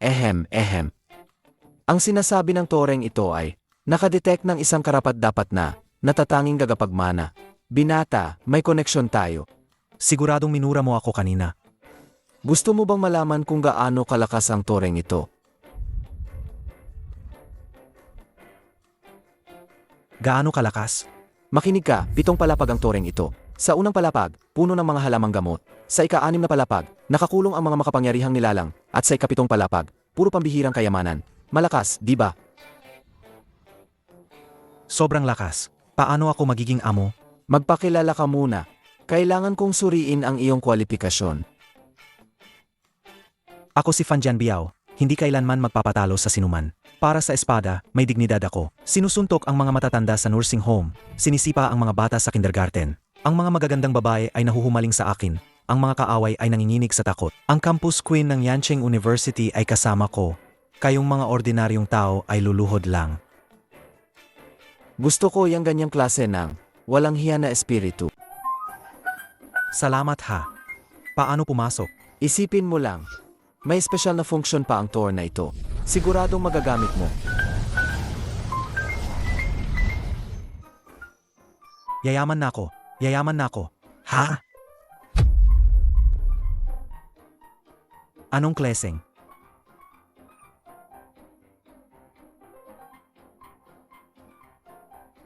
Ang sinasabi ng toreng ito ay, nakadetect ng isang karapat-dapat na, natatanging gagapagmana. Binata, may koneksyon tayo. Siguradong minura mo ako kanina. Gusto mo bang malaman kung gaano kalakas ang toreng ito? Gaano kalakas? Makinig ka, 7 palapag ang toreng ito. Sa unang palapag, puno ng mga halamang gamot. Sa ika-6 na palapag, nakakulong ang mga makapangyarihang nilalang. At sa ika-7 palapag, puro pambihirang kayamanan. Malakas, di ba? Sobrang lakas. Paano ako magiging amo? Magpakilala ka muna. Kailangan kong suriin ang iyong kwalifikasyon. Ako si Fanjan Biao, hindi kailanman magpapatalo sa sinuman. Para sa espada, may dignidad ako. Sinusuntok ang mga matatanda sa nursing home. Sinisipa ang mga bata sa kindergarten. Ang mga magagandang babae ay nahuhumaling sa akin. Ang mga kaaway ay nanginginig sa takot. Ang campus queen ng Yancheng University ay kasama ko. Kayong mga ordinaryong tao ay luluhod lang. Gusto ko yung ganyang klase ng walang hiya na espiritu. Salamat ha. Paano pumasok? Isipin mo lang, may espesyal na function pa ang tour na ito. Siguradong magagamit mo. Yayaman na ako. Yayaman na ako. Ha? Anong kleseng?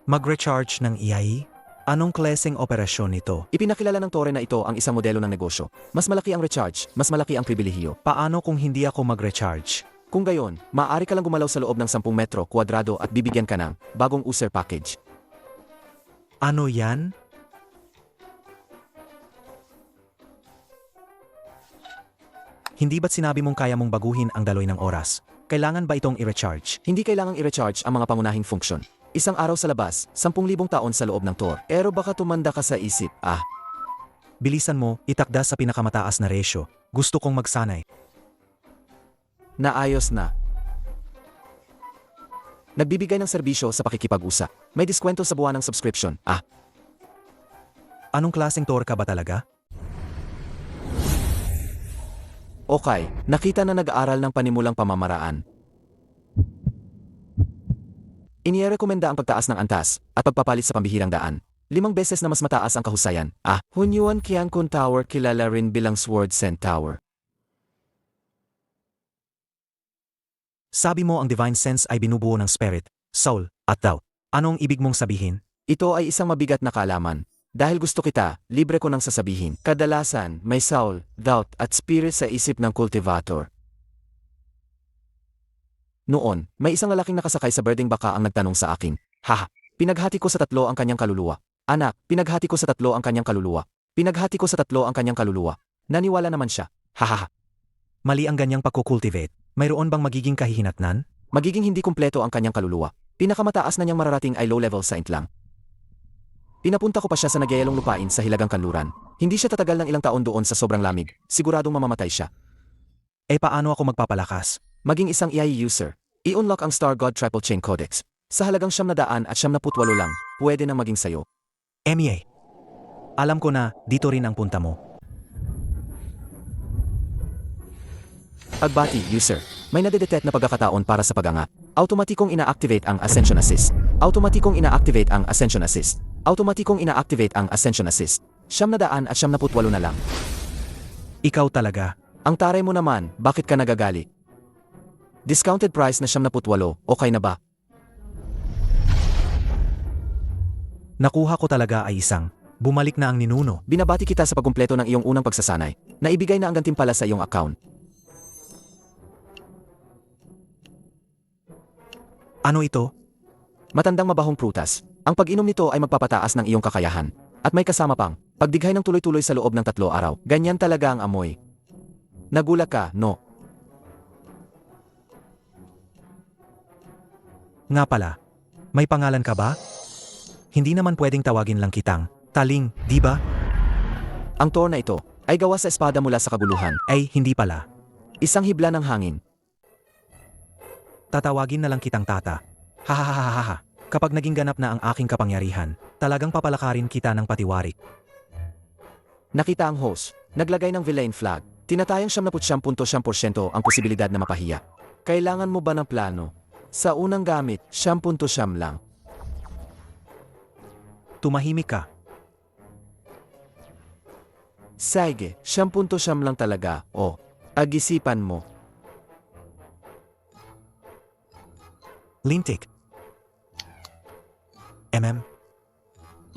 Mag-recharge ng EI? Anong kleseng operasyon ito? Ipinakilala ng tore na ito ang isang modelo ng negosyo. Mas malaki ang recharge, mas malaki ang pribilehiyo. Paano kung hindi ako mag-recharge? Kung gayon, maaari ka lang gumalaw sa loob ng 10 metro kwadrado at bibigyan ka ng bagong user package. Ano yan? Hindi ba't sinabi mong kaya mong baguhin ang daloy ng oras? Kailangan ba itong i-recharge? Hindi kailangang i-recharge ang mga pangunahing funksyon. Isang araw sa labas, 10,000 taon sa loob ng tour. Pero baka tumanda ka sa isip, Bilisan mo, itakda sa pinakamataas na ratio. Gusto kong magsanay. naayos na. Nagbibigay ng serbisyo sa pakikipag-usap. May diskwento sa buwan ng subscription. Anong klaseng tour ka ba talaga? Okay, nakita na nag-aaral ng panimulang pamamaraan. Inirekomenda ang pagtaas ng antas at pagpapalit sa pambihirang daan. 5 beses na mas mataas ang kahusayan. Hunyuan Qiankun Tower kilala rin bilang Sword Scent Tower. Sabi mo ang divine sense ay binubuo ng spirit, soul, at doubt. Anong ibig mong sabihin? Ito ay isang mabigat na kaalaman. Dahil gusto kita, libre ko nang sasabihin. Kadalasan, may soul, doubt at spirit sa isip ng cultivator. Noon, may isang lalaking nakasakay sa birding baka ang nagtanong sa akin, pinaghati ko sa 3 ang kanyang kaluluwa. Anak, pinaghati ko sa 3 ang kanyang kaluluwa. Pinaghati ko sa 3 ang kanyang kaluluwa. Naniwala naman siya. Mali ang ganyang pagkukultivate. Mayroon bang magiging kahihinatnan? Magiging hindi kumpleto ang kanyang kaluluwa. Pinakamataas na niyang mararating ay low-level saint lang. Pinapunta ko pa siya sa nagyayalong lupain sa Hilagang Kanluran. Hindi siya tatagal ng ilang taon doon sa sobrang lamig. Siguradong mamamatay siya. Paano ako magpapalakas? Maging isang AI user. I-unlock ang Star God Triple Chain Codex. Sa halagang 900 at 98 lang, pwede nang maging sayo. MEA. Alam ko na, dito rin ang punta mo. Pagbati, user. May nadedetect na pagkakataon para sa pag-angat. Automatikong ina-activate ang Ascension Assist. Automatikong ina-activate ang Ascension Assist. Automatikong ina-activate ang Ascension Assist. 900 at 98 na lang. Ikaw talaga. Ang taray mo naman, bakit ka nagagali? Discounted price na 98, okay na ba? Nakuha ko talaga ay isang. Bumalik na ang ninuno. Binabati kita sa pagkumpleto ng iyong unang pagsasanay. Naibigay na ang gantimpala sa iyong account. Ano ito? Matandang mabahong prutas. Ang pag-inom nito ay magpapataas ng iyong kakayahan. At may kasama pang pagdighay ng tuloy-tuloy sa loob ng 3 araw. Ganyan talaga ang amoy. Nagulat ka, no? Nga pala. May pangalan ka ba? Hindi naman pwedeng tawagin lang kitang Taling, di ba? Ang tour na ito ay gawa sa espada mula sa kabuluhan. Ay, hindi pala. Isang hibla ng hangin. Tatawagin na lang kitang Tata. Hahaha. Kapag naging ganap na ang aking kapangyarihan, talagang papalakarin kita ng patiwarik. Nakita ang host. Naglagay ng villain flag. Tinatayang 99.9% ang posibilidad na mapahiya. Kailangan mo ba ng plano? Sa unang gamit, 9.9 lang. Tumahimik ka. Sige, 9 lang talaga. O, agisipan mo. Lintik.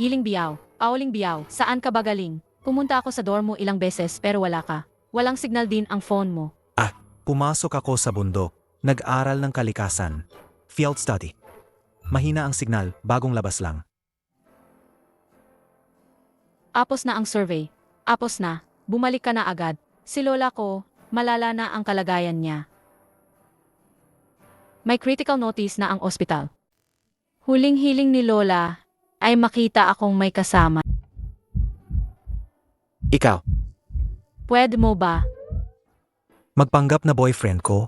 Iling Biyaw, Pauling Biyaw, saan ka ba galing? Pumunta ako sa dorm mo ilang beses pero wala ka. Walang signal din ang phone mo. Pumasok ako sa bundok. Nag-aral ng kalikasan. Field study. Mahina ang signal, bagong labas lang. Apos na ang survey. Apos na. Bumalik ka na agad. Si lola ko, malala na ang kalagayan niya. May critical notice na ang ospital. Huling-hiling ni lola ay makita akong may kasama. Ikaw, Pwede mo ba? Magpanggap na boyfriend ko?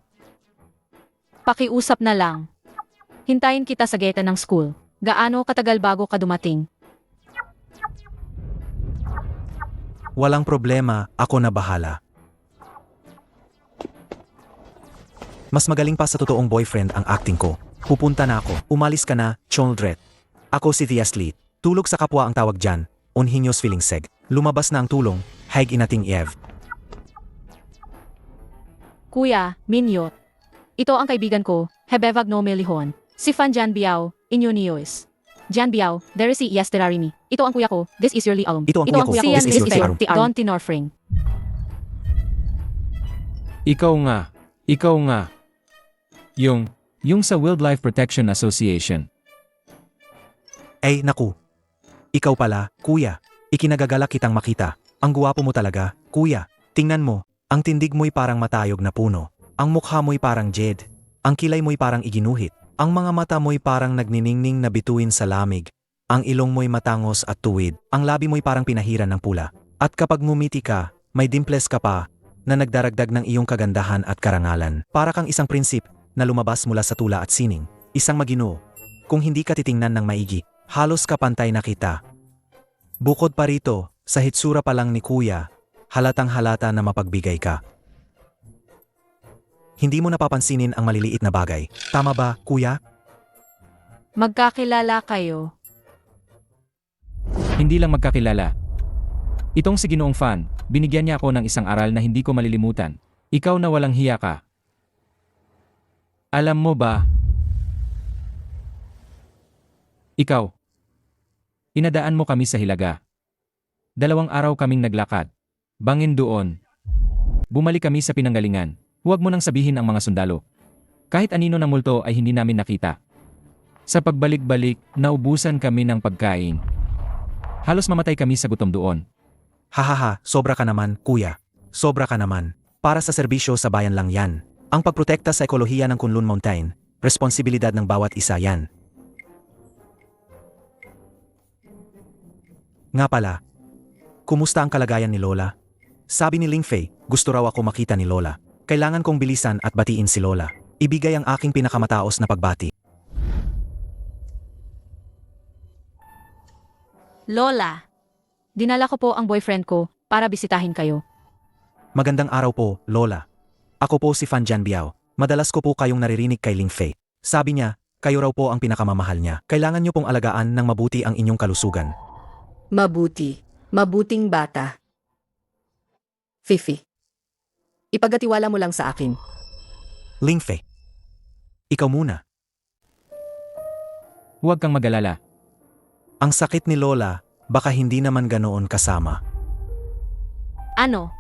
Pakiusap na lang. Hintayin kita sa gate ng school. Gaano katagal bago ka dumating? Walang problema, ako na bahala. Mas magaling pa sa totoong boyfriend ang acting ko. Pupunta na ako. Umalis ka na, Choldret. Ako si Thiaslit. Tulog sa kapwa ang tawag dyan. Unhinyos feeling seg. Lumabas na ang tulong. Haig inating Ev. Kuya, Minyot. Ito ang kaibigan ko, Hebevag no Melihon. Si Fan Jan Biao, inyo niyos. Jan Biao, there is si Yasterarimi. Ito ang kuya ko, this is your Alum. Ito ang kuya ko, Sian this is your Lisbeth, Don Tinorfring. Ikaw nga. Yung sa Wildlife Protection Association. Ay, naku. Ikaw pala, kuya. Ikinagagalak kitang makita. Ang guwapo mo talaga, kuya. Tingnan mo, ang tindig mo'y parang matayog na puno. Ang mukha mo'y parang jed. Ang kilay mo'y parang iginuhit. Ang mga mata mo'y parang nagniningning na bituin sa lamig. Ang ilong mo'y matangos at tuwid. Ang labi mo'y parang pinahiran ng pula. At kapag ngumiti ka, may dimples ka pa na nagdaragdag ng iyong kagandahan at karangalan. Para kang isang prinsip na lumabas mula sa tula at sining. Isang maginoo. Kung hindi ka titingnan ng maigi, halos kapantay na kita. Bukod pa rito, sa hitsura pa lang ni kuya, halatang halata na mapagbigay ka. Hindi mo napapansinin ang maliliit na bagay. Tama ba, kuya? Magkakilala kayo. Hindi lang magkakilala. Itong si Ginoong Fan, binigyan niya ako ng isang aral na hindi ko malilimutan. Ikaw na walang hiya ka. Alam mo ba? Ikaw. Inadaan mo kami sa Hilaga. 2 araw kaming naglakad. Bangin doon. Bumalik kami sa pinanggalingan. Huwag mo nang sabihin ang mga sundalo. Kahit anino ng multo ay hindi namin nakita. Sa pagbalik-balik, naubusan kami ng pagkain. Halos mamatay kami sa gutom doon. Hahaha, sobra ka naman, kuya. Sobra ka naman. Para sa serbisyo sa bayan lang yan. Ang pagprotekta sa ekolohiya ng Kunlun Mountain, responsibilidad ng bawat isa yan. Nga pala, kumusta ang kalagayan ni Lola? Sabi ni Lingfei, gusto raw ako makita ni Lola. Kailangan kong bilisan at batiin si Lola. Ibigay ang aking pinakamataos na pagbati. Lola, dinala ko po ang boyfriend ko para bisitahin kayo. Magandang araw po, Lola. Ako po si Fan Jan Biao. Madalas ko po kayong naririnig kay Lingfei. Sabi niya, kayo raw po ang pinakamamahal niya. Kailangan niyo pong alagaan ng mabuti ang inyong kalusugan. Mabuti. Mabuting bata. Fifi. Ipagatiwala mo lang sa akin. Lingfei. Ikaw muna. Huwag kang mag-alala. Ang sakit ni Lola, baka hindi naman ganoon kasama. Ano?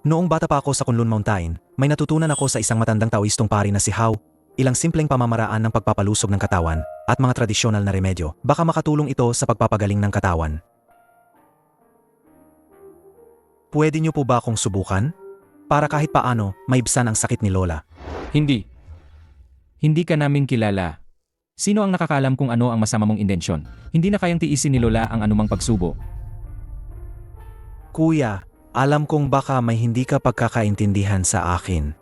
Noong bata pa ako sa Kunlun Mountain, may natutunan ako sa isang matandang taoistong pari na si Hao, ilang simpleng pamamaraan ng pagpapalusog ng katawan, at mga tradisyonal na remedyo. Baka makatulong ito sa pagpapagaling ng katawan. Pwede niyo po ba akong subukan? Para kahit paano, maibsan ang sakit ni Lola. Hindi. Hindi ka namin kilala. Sino ang nakakaalam kung ano ang masama mong intensyon? Hindi na kayang tiisin ni Lola ang anumang pagsubo. Kuya, alam kong baka may hindi ka pagkakaintindihan sa akin.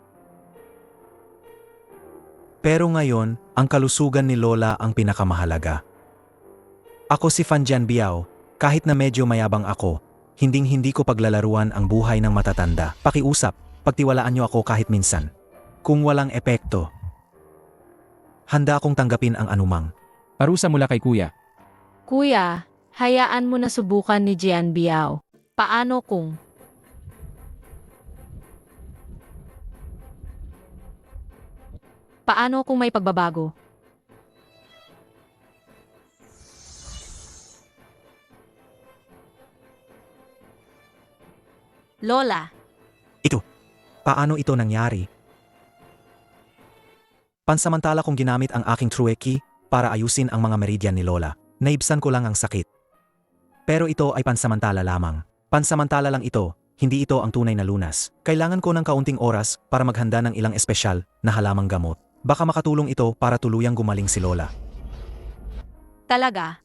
Pero ngayon, ang kalusugan ni Lola ang pinakamahalaga. Ako si Fan Jan Biao, kahit na medyo mayabang ako, hinding-hindi ko paglalaruan ang buhay ng matatanda. Pakiusap, pagtiwalaan niyo ako kahit minsan. Kung walang epekto, handa akong tanggapin ang anumang. Parusa mula kay Kuya. Kuya, hayaan mo na subukan ni Jian Biao. Paano kung... Paano kung may pagbabago? Lola, Paano ito nangyari? Pansamantala kong ginamit ang aking true key para ayusin ang mga meridian ni Lola. Naibsan ko lang ang sakit. Pero ito ay pansamantala lamang. Pansamantala lang ito, hindi ito ang tunay na lunas. Kailangan ko ng kaunting oras para maghanda ng ilang espesyal na halamang gamot. Baka makatulong ito para tuluyang gumaling si Lola. talaga?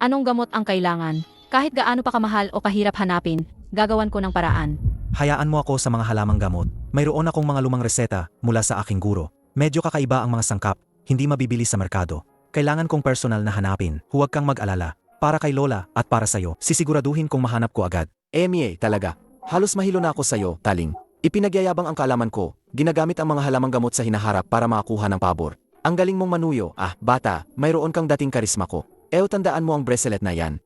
Anong gamot ang kailangan? Kahit gaano pa kamahal o kahirap hanapin, gagawan ko ng paraan. Hayaan mo ako sa mga halamang gamot. Mayroon akong mga lumang reseta mula sa aking guro. Medyo kakaiba ang mga sangkap, hindi mabibili sa merkado. Kailangan kong personal na hanapin. Huwag kang mag-alala. Para kay Lola at para sa'yo, sisiguraduhin kong mahanap ko agad. Emie, talaga. Halos mahilo na ako sa'yo, Taling. Ipinagyayabang ang kaalaman ko. Ginagamit ang mga halamang gamot sa hinaharap para makakuha ng pabor. Ang galing mong manuyo. Bata, mayroon kang dating karisma ko. Tandaan mo ang bracelet na yan.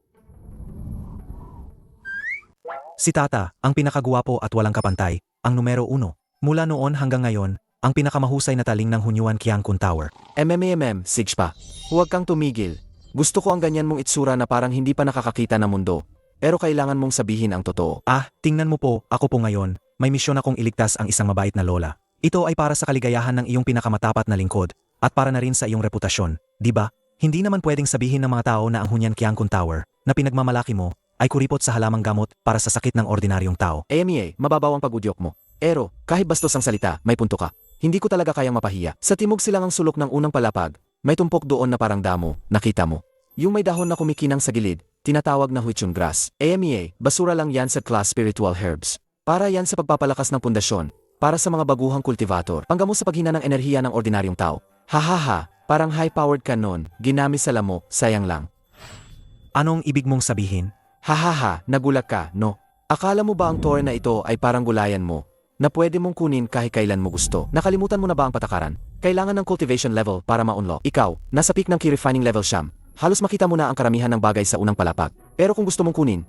Si Tata, ang pinakagwapo at walang kapantay, ang numero 1. Mula noon hanggang ngayon, ang pinakamahusay na taling ng Hunyuan Qiangkun Tower. Sigs pa. Huwag kang tumigil. Gusto ko ang ganyan mong itsura na parang hindi pa nakakakita ng mundo. Pero kailangan mong sabihin ang totoo. Tingnan mo po, ako po ngayon, may misyon akong iligtas ang isang mabait na lola. Ito ay para sa kaligayahan ng iyong pinakamatapat na lingkod, at para na rin sa iyong reputasyon, di ba? Hindi naman pwedeng sabihin ng mga tao na ang Hunyuan Qiangkun Tower, na pinagmamalaki mo, ay kuripot sa halamang gamot para sa sakit ng ordinaryong tao. Emie, mababaw ang pag-udyok mo. Pero, kahit bastos ang salita, may punto ka. Hindi ko talaga kayang mapahiya. Sa timog silang ang sulok ng unang palapag, may tumpok doon na parang damo, nakita mo. Yung may dahon na kumikinang sa gilid, tinatawag na huichun grass. Emie, basura lang yan sa class spiritual herbs. Para yan sa pagpapalakas ng pundasyon, para sa mga baguhang kultivator, panggamot sa paghina ng enerhiya ng ordinaryong tao. Hahaha, parang high-powered ka nun, ginamit sa lamo, sayang lang. Anong ibig mong sabihin? Hahaha, nagulat ka, no? Akala mo ba ang tore na ito ay parang gulayan mo, na pwede mong kunin kahit kailan mo gusto? Nakalimutan mo na ba ang patakaran? Kailangan ng cultivation level para ma-unlock. Ikaw, nasa peak ng key refining level siyam. Halos makita mo na ang karamihan ng bagay sa unang palapag. Pero kung gusto mong kunin,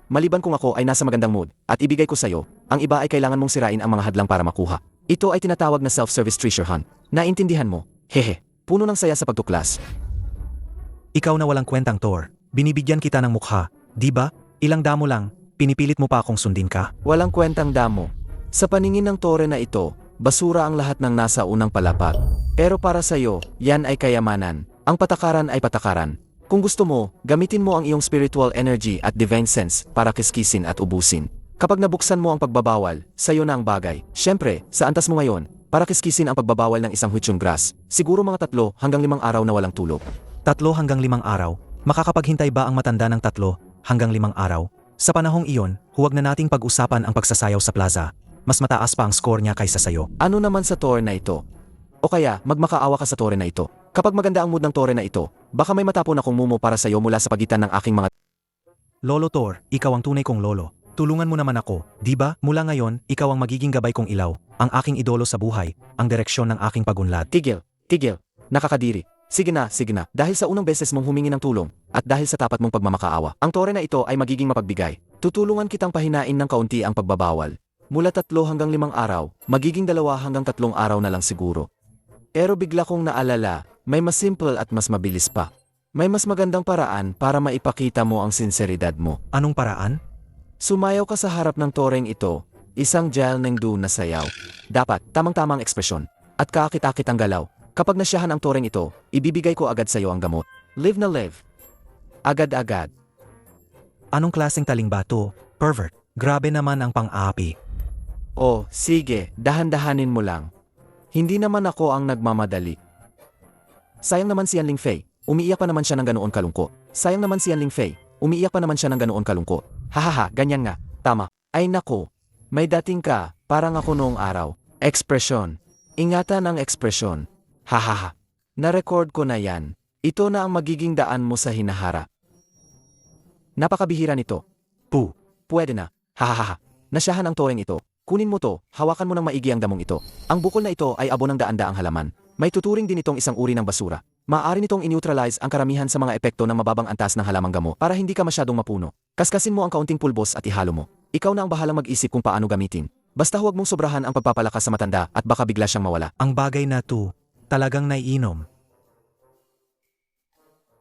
maliban kung ako ay nasa magandang mood, at ibigay ko sa'yo, ang iba ay kailangan mong sirain ang mga hadlang para makuha. Ito ay tinatawag na self-service treasure hunt. Naintindihan mo? Puno ng saya sa pagtuklas. Ikaw na walang kwentang Thor, binibigyan kita ng mukha, di ba? Ilang damo lang, pinipilit mo pa akong sundin ka. Walang kwentang damo. Sa paningin ng tore na ito, basura ang lahat ng nasa unang palapag. Pero para sa'yo, yan ay kayamanan. Ang patakaran ay patakaran. Kung gusto mo, gamitin mo ang iyong spiritual energy at divine sense para kiskisin at ubusin. Kapag nabuksan mo ang pagbabawal, sa'yo na ang bagay. Siyempre, sa antas mo ngayon, para kiskisin ang pagbabawal ng isang huichun grass, siguro mga 3 hanggang 5 araw na walang tulog. 3 hanggang 5 araw? Makakapaghintay ba ang matanda ng 3 hanggang 5 araw? Sa panahong iyon, huwag na nating pag-usapan ang pagsasayaw sa plaza. Mas mataas pa ang score niya kaysa sayo. Ano naman sa tore na ito? O kaya, magmakaawa ka sa tore na ito. Kapag maganda ang mood ng tore na ito, baka may matapon akong mumo para sa'yo mula sa pagitan ng aking mga... Lolo Thor, ikaw ang tunay kong lolo. Tulungan mo naman ako, di ba? Mula ngayon, ikaw ang magiging gabay kong ilaw, ang aking idolo sa buhay, ang direksyon ng aking pagunlad. Tigil, nakakadiri. Sige na, dahil sa unang beses mong humingi ng tulong, at dahil sa tapat mong pagmamakaawa, ang tore na ito ay magiging mapagbigay. Tutulungan kitang pahinain ng kaunti ang pagbabawal. Mula 3 hanggang 5 araw, magiging 2 hanggang 3 araw na lang siguro. Pero bigla kong naalala, may mas simple at mas mabilis pa. May mas magandang paraan para maipakita mo ang sinseridad mo. Anong paraan? Sumayaw ka sa harap ng toreng ito, isang Jial Nengdu na sayaw. Dapat, tamang-tamang ekspresyon, at kaakit-akit ang galaw. Kapag nasyahan ang toreng ito, ibibigay ko agad sa iyo ang gamot. Live na live. Agad-agad. Anong klaseng taling ba to? Pervert. Grabe naman ang pang-aapi. Oh, sige, dahan-dahanin mo lang. Hindi naman ako ang nagmamadali. Sayang naman si Yan Lingfei, umiiyak pa naman siya ng ganoon kalungkot. Sayang naman si Yan Lingfei, umiiyak pa naman siya ng ganoon kalungkot. Hahaha, ganyan nga, tama. Ay nako, may dating ka, parang ako noong araw. Ekspresyon. Ingatan ang ekspresyon. Hahaha. Na-record ko na yan. Ito na ang magiging daan mo sa hinaharap. Napakabihira nito. Pwede na. Hahaha. Nasyahan ang toreng ito. Kunin mo to, hawakan mo ng maigi ang damong ito. Ang bukol na ito ay abo ng daan-daang halaman. May tuturing din itong isang uri ng basura. Maaari nitong in-neutralize ang karamihan sa mga epekto ng mababang antas ng halamang gamot para hindi ka masyadong mapuno. Kaskasin mo ang kaunting pulbos at ihalo mo. Ikaw na ang bahalang mag-isip kung paano gamitin. Basta huwag mong sobrahan ang pagpapalakas sa matanda at baka bigla siyang mawala. Ang bagay na to, talagang naiinom.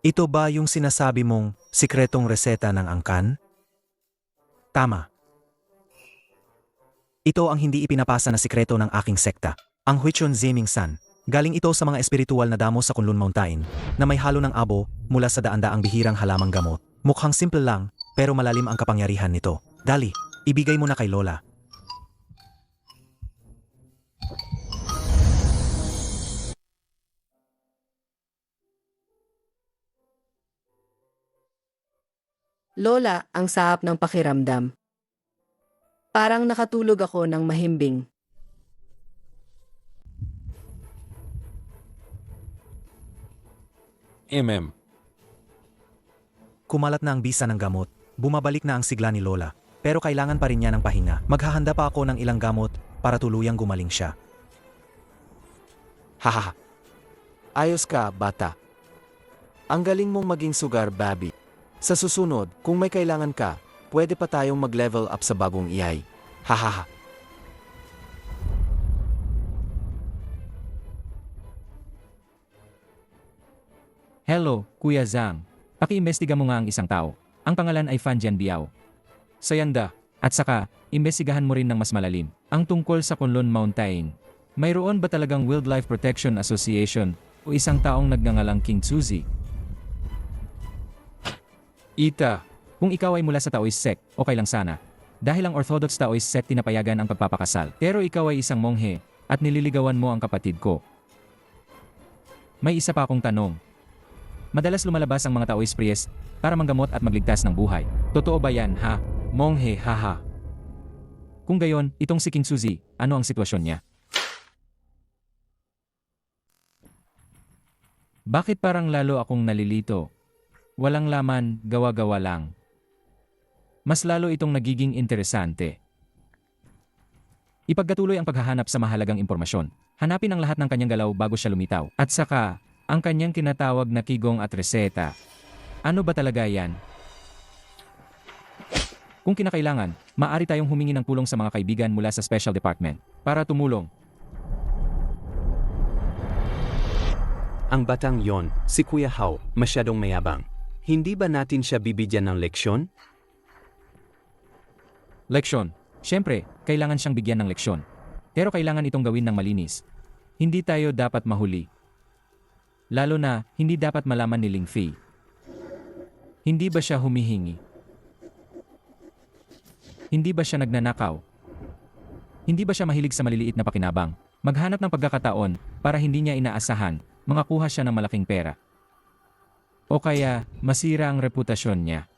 Ito ba yung sinasabi mong sikretong reseta ng angkan? Tama. Ito ang hindi ipinapasa na sikreto ng aking sekta, ang Huichun Zeming San. Galing ito sa mga espiritual na damo sa Kunlun Mountain na may halo ng abo mula sa daan-daang bihirang halamang gamot. Mukhang simple lang pero malalim ang kapangyarihan nito. Dali, ibigay mo na kay Lola. Lola, ang sahap ng pakiramdam. Parang nakatulog ako ng mahimbing. Kumalat na ang bisa ng gamot, bumabalik na ang sigla ni Lola, pero kailangan pa rin niya ng pahinga. Maghahanda pa ako ng ilang gamot para tuluyang gumaling siya. Hahaha. Ayos ka, bata. Ang galing mong maging sugar baby. Sa susunod, kung may kailangan ka, pwede pa tayong mag-level up sa bagong iyay. Hahaha. Hello, Kuya Zhang. Paki-imbestiga mo nga ang isang tao. Ang pangalan ay Fan Jianbiao. Sayanda. At saka, imbestigahan mo rin ng mas malalim. Ang tungkol sa Kunlun Mountain. Mayroon ba talagang Wildlife Protection Association o isang taong nagngangalang King Tzuzi? Ita, kung ikaw ay mula sa Taoist sect, okay lang sana. Dahil ang Orthodox Taoist sect tinapayagan ang pagpapakasal. Pero ikaw ay isang monghe at nililigawan mo ang kapatid ko. May isa pa akong tanong. Madalas lumalabas ang mga Taoist priest para manggamot at magligtas ng buhay. Totoo ba yan, ha? Monghe, haha. Kung gayon, itong si King Tzuzi, ano ang sitwasyon niya? Bakit parang lalo akong nalilito? Walang laman, gawa-gawa lang. Mas lalo itong nagiging interesante. Ipagkatuloy ang paghahanap sa mahalagang impormasyon. Hanapin ang lahat ng kanyang galaw bago siya lumitaw. At saka, ang kanyang tinatawag na kigong at reseta. Ano ba talaga yan? Kung kinakailangan, maaari tayong humingi ng tulong sa mga kaibigan mula sa Special Department para tumulong. Ang batang yon, si Kuya Hao, masyadong mayabang. Hindi ba natin siya bibigyan ng leksyon? Leksyon. Siyempre, kailangan siyang bigyan ng leksyon. Pero kailangan itong gawin ng malinis. Hindi tayo dapat mahuli. Lalo na, hindi dapat malaman ni Ling Fei. Hindi ba siya humihingi? Hindi ba siya nagnanakaw? Hindi ba siya mahilig sa maliliit na pakinabang? Maghanap ng pagkakataon para hindi niya inaasahan, makakuha siya ng malaking pera. O kaya, masira ang reputasyon niya.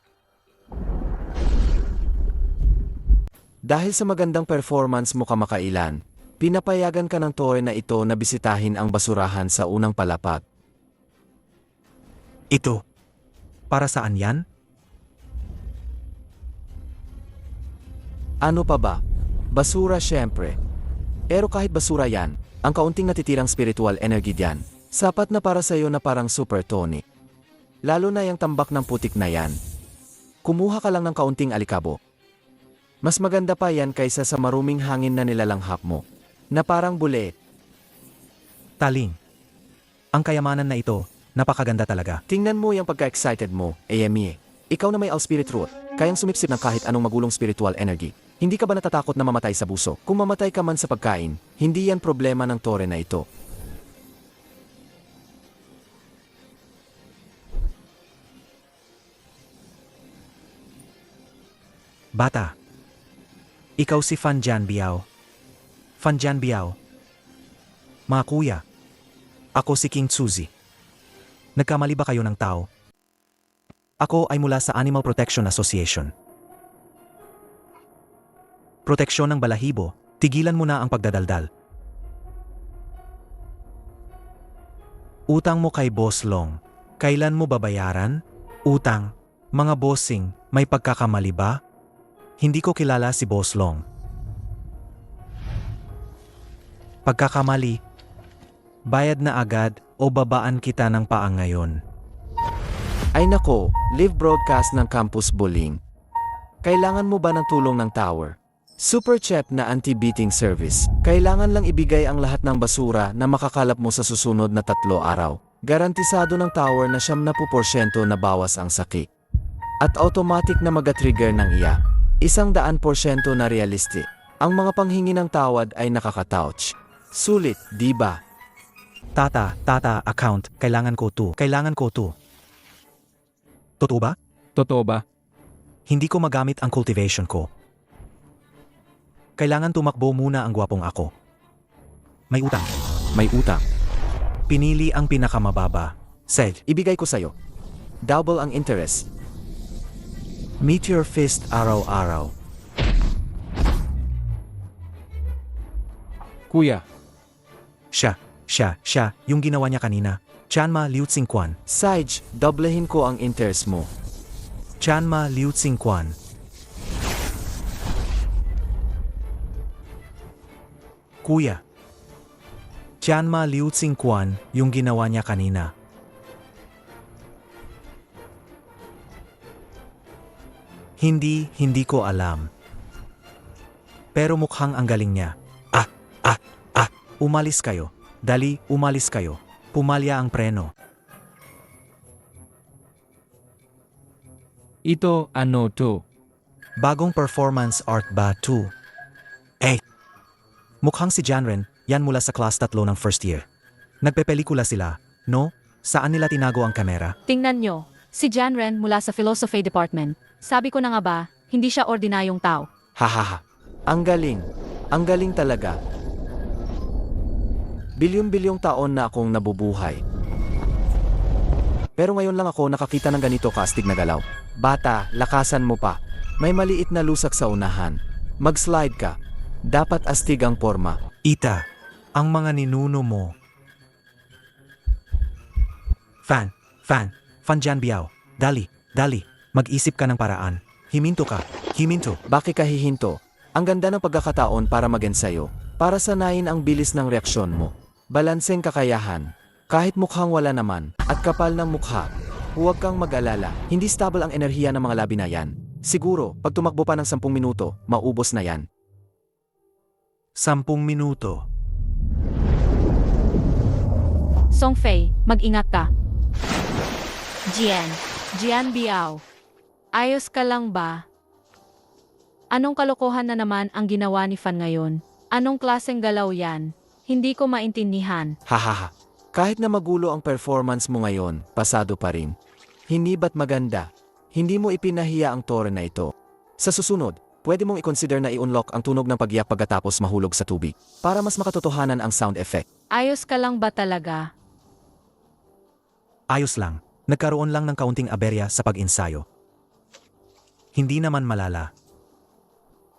Dahil sa magandang performance mo kamakailan, pinapayagan ka ng Toy na ito na bisitahin ang basurahan sa unang palapag. Ito. Para saan yan? Ano pa ba? Basura syempre. Pero kahit basura yan, ang kaunting natitirang spiritual energy diyan, sapat na para sa'yo na parang super tonic. Lalo na yung tambak ng putik na yan. Kumuha ka lang ng kaunting alikabo. Mas maganda pa yan kaysa sa maruming hangin na nilalanghap mo, na parang bulet. Taling. Ang kayamanan na ito, napakaganda talaga. Tingnan mo yung pagka-excited mo, AME. Ikaw na may all spirit root, kayang sumipsip ng kahit anong magulong spiritual energy. Hindi ka ba natatakot na mamatay sa buso? Kung mamatay ka man sa pagkain, hindi yan problema ng tore na ito. Bata. Ikaw si Fan Jianbiao. Fan Jianbiao. Mga kuya. Ako si King Tzuzi. Nagkamali ba kayo ng tao? Ako ay mula sa Animal Protection Association. Proteksyon ng balahibo, tigilan mo na ang pagdadaldal. Utang mo kay Boss Long. Kailan mo babayaran? Utang. Mga bossing, may pagkakamali ba? Hindi ko kilala si Boss Long. Pagkakamali. Bayad na agad o babaan kita ng paa ngayon. Ay nako, live broadcast ng Campus Bullying. Kailangan mo ba ng tulong ng tower? Super cheap na anti-beating service. Kailangan lang ibigay ang lahat ng basura na makakalap mo sa susunod na 3 araw. Garantisado ng tower na 70% na bawas ang sakit. At automatic na mag-trigger ng iya. 100% na realistic. Ang mga panghingi ng tawad ay nakaka-touch. Sulit, di ba? Tata, account. Kailangan ko to. Totoo ba? Totoo ba? Hindi ko magamit ang cultivation ko. Kailangan tumakbo muna ang gwapong ako. May utang. May utang. Pinili ang pinakamababa. Said, Ibigay ko sa'yo. Double ang interest. meet your fist araw-araw. Kuya, Siya, yung ginawa niya kanina. Chanma Liu Tsingquan. Sage, doblehin ko ang interest mo. Chanma Liu Tsingquan. Kuya. Chanma Liu Tsingquan, yung ginawa niya kanina. Hindi ko alam. Pero mukhang ang galing niya. Umalis kayo. Dali, umalis kayo. Pumalya ang preno. ito ano to? Bagong performance art ba 2? Mukhang si Janren, yan mula sa class 3 ng first year. Nagpepelikula sila, no? Saan nila tinago ang kamera? Tingnan nyo, si Janren mula sa Philosophy Department. Sabi ko na nga ba, hindi siya ordinaryong tao. Hahaha. Ang galing. Ang galing talaga. Bilyong-bilyong taon na akong nabubuhay. Pero ngayon lang ako nakakita ng ganito kaastig na galaw. Bata, lakasan mo pa. May maliit na lusak sa unahan. Mag-slide ka. Dapat astig ang forma. Ita, ang mga ninuno mo. Fan Jan Biao. Dali, mag-isip ka ng paraan. Himinto ka, Bakit ka hihinto? Ang ganda ng pagkakataon para mag-ensayo. Para sanayin ang bilis ng reaksyon mo. Balanseng kakayahan. Kahit mukhang wala naman, at kapal ng mukha, huwag kang mag-alala. Hindi stable ang enerhiya ng mga labi na yan. Siguro, pag tumakbo pa ng 10 minuto, maubos na yan. 10 minuto. Songfei, mag-ingat ka. Jian Biao. Ayos ka lang ba? Anong kalokohan na naman ang ginawa ni Fan ngayon? Anong klaseng galaw yan? Hindi ko maintindihan. Hahaha. Kahit na magulo ang performance mo ngayon, pasado pa rin. Hindi ba't maganda? Hindi mo ipinahiya ang tore na ito. Sa susunod, pwede mong i-consider na i-unlock ang tunog ng pagyak pagkatapos mahulog sa tubig para mas makatotohanan ang sound effect. Ayos ka lang ba talaga? Ayos lang. Nagkaroon lang ng kaunting aberya sa pag-ensayo. Hindi naman malala.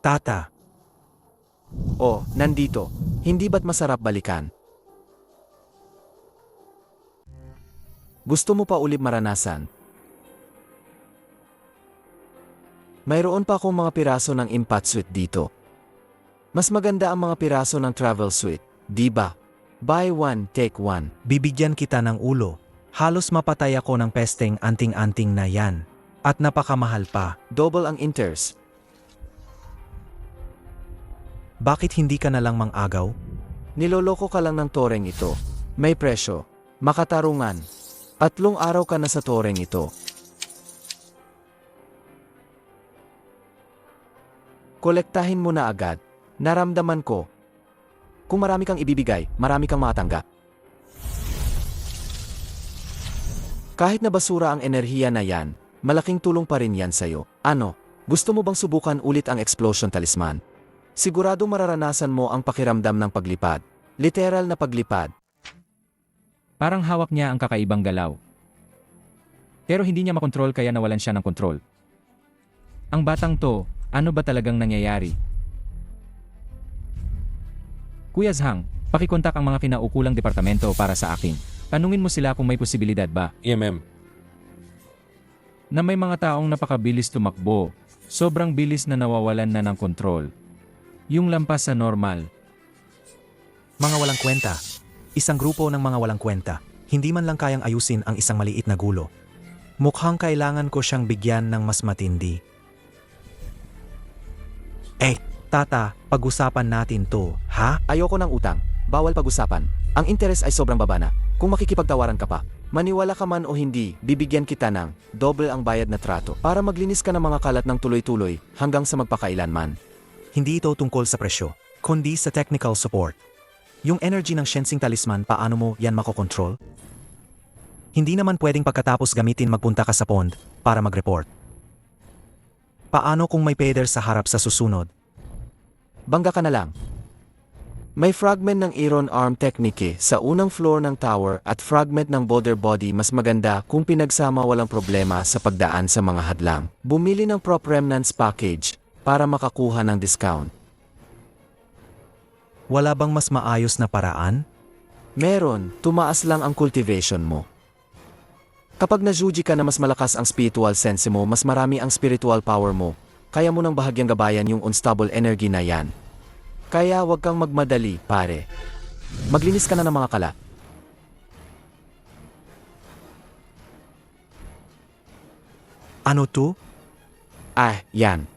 Tata, Oh, nandito. Hindi ba't masarap balikan? Gusto mo pa ulit maranasan? Mayroon pa akong mga piraso ng Impact Suite dito. Mas maganda ang mga piraso ng Travel Suite, di ba? Buy one, take one. bibigyan kita ng ulo. Halos mapatay ako ng pesteng anting-anting na yan. At napakamahal pa. Double ang interest. Bakit hindi ka na lang mang-agaw? Niloloko ka lang ng toreng ito. May presyo. Makatarungan. 3 araw ka na sa toreng ito. Kolektahin mo na agad. Naramdaman ko. Kung marami kang ibibigay, marami kang matanggap. Kahit na basura ang enerhiya na yan, malaking tulong pa rin yan sa'yo. Ano, gusto mo bang subukan ulit ang Explosion Talisman? Sigurado mararanasan mo ang pakiramdam ng paglipad. Literal na paglipad. Parang hawak niya ang kakaibang galaw. Pero hindi niya makontrol kaya nawalan siya ng kontrol. Ang batang to, ano ba talagang nangyayari? Kuya Zhang, pakikontak ang mga kinaukulang departamento para sa akin. Tanungin mo sila kung may posibilidad ba. Na may mga taong napakabilis tumakbo. Sobrang bilis na nawawalan na ng kontrol. Yung lampas sa normal. Mga walang kwenta. Isang grupo ng mga walang kwenta, hindi man lang kayang ayusin ang isang maliit na gulo. Mukhang kailangan ko siyang bigyan ng mas matindi. Tata, pag-usapan natin to, ha? Ayoko ng utang. Bawal pag-usapan. Ang interes ay sobrang baba na. Kung makikipagtawaran ka pa, maniwala ka man o hindi, bibigyan kita ng double ang bayad na trato para maglinis ka ng mga kalat ng tuloy-tuloy hanggang sa magpakailanman. Hindi ito tungkol sa presyo, kundi sa technical support. Yung energy ng Shensing Talisman, paano mo yan makokontrol? Hindi naman pwedeng pagkatapos gamitin magpunta ka sa pond para mag-report. Paano kung may pader sa harap sa susunod? Bangga ka na lang. May fragment ng Iron Arm Technique sa unang floor ng tower at fragment ng Boulder Body mas maganda kung pinagsama walang problema sa pagdaan sa mga hadlang. Bumili ng Prop Remnants Package para makakuha ng discount. Wala bang mas maayos na paraan? Meron, tumaas lang ang cultivation mo. Kapag na-Juji ka na mas malakas ang spiritual sense mo, mas marami ang spiritual power mo, kaya mo nang bahagyang gabayan yung unstable energy na yan. Kaya wag kang magmadali, pare. Maglinis ka na ng mga kala. Ano to? Yan.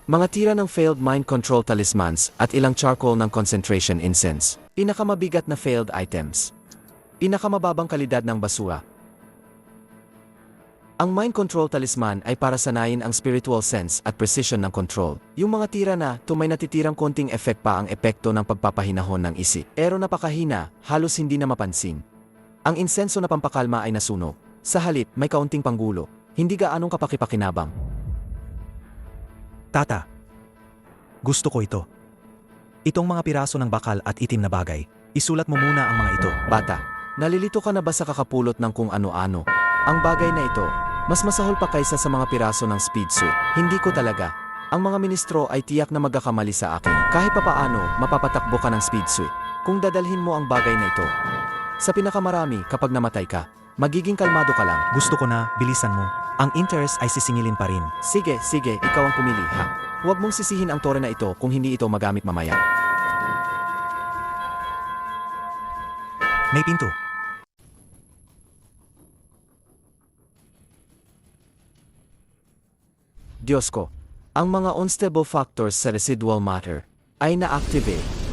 Mga tira ng failed mind control talismans at ilang charcoal ng concentration incense. Pinakamabigat na failed items. Pinakamababang kalidad ng basura. Ang mind control talisman ay para sanayin ang spiritual sense at precision ng control. Yung mga tira na may natitirang konting effect pa ang epekto ng pagpapahinahon ng isip. Pero napakahina, halos hindi na mapansin. Ang insenso na pampakalma ay nasunog. Sa halip, may kaunting panggulo. Hindi gaanong kapakipakinabang. Tata, gusto ko ito. Itong mga piraso ng bakal at itim na bagay, isulat mo muna ang mga ito. Bata, nalilito ka na ba sa kakapulot ng kung ano-ano? Ang bagay na ito, mas masahol pa kaysa sa mga piraso ng speed suit. Hindi ko talaga. Ang mga ministro ay tiyak na magkakamali sa akin. Kahit papaano, mapapatakbo ka ng speed suit. Kung dadalhin mo ang bagay na ito. Sa pinakamarami, kapag namatay ka, magiging kalmado ka lang. Gusto ko na, bilisan mo. Ang interest ay sisingilin pa rin. Sige, ikaw ang pumili, ha? Huwag mong sisihin ang tore na ito kung hindi ito magamit mamaya. May pinto. Diyos ko, ang mga unstable factors sa residual matter ay na-activate.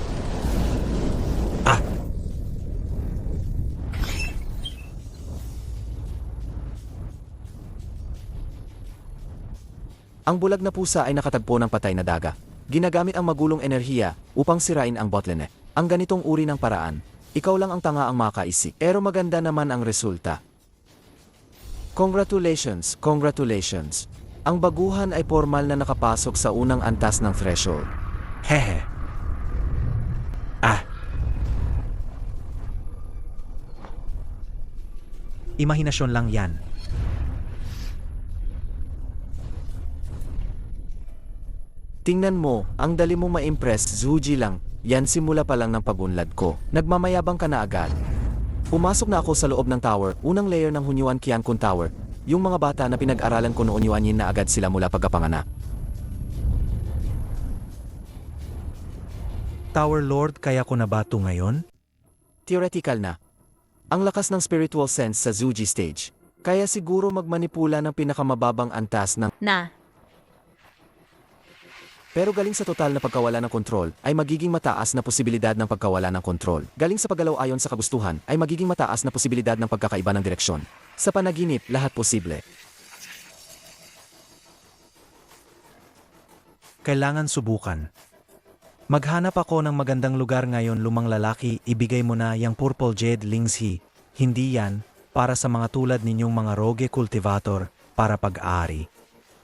Ang bulag na pusa ay nakatagpo ng patay na daga. Ginagamit ang magulong enerhiya upang sirain ang bottleneck. Ang ganitong uri ng paraan, ikaw lang ang tanga ang makaisip. Pero maganda naman ang resulta. Congratulations. Ang baguhan ay formal na nakapasok sa unang antas ng threshold. Hehe. Imahinasyon lang yan. Tingnan mo, ang dali mong ma-impress, Zuji lang. Yan simula pa lang ng pagunlad ko. Nagmamayabang ka na agad. Pumasok na ako sa loob ng tower, unang layer ng Hunyuan Qiankun Tower. Yung mga bata na pinag-aralan ko noon yuanyin na agad sila mula pagkapanganak. Tower Lord, kaya ko na ba ito ngayon? Theoretical na. Ang lakas ng spiritual sense sa Zuji stage. Kaya siguro magmanipula ng pinakamababang antas ng pero galing sa total na pagkawala ng kontrol, ay magiging mataas na posibilidad ng pagkawala ng kontrol. Galing sa paggalaw ayon sa kagustuhan, ay magiging mataas na posibilidad ng pagkakaiba ng direksyon. Sa panaginip, lahat posible. Kailangan subukan. Maghanap ako ng magandang lugar ngayon, lumang lalaki, ibigay mo na yung Purple Jade Lingshi. Hindi yan, para sa mga tulad ninyong mga rogue cultivator, para pag-aari.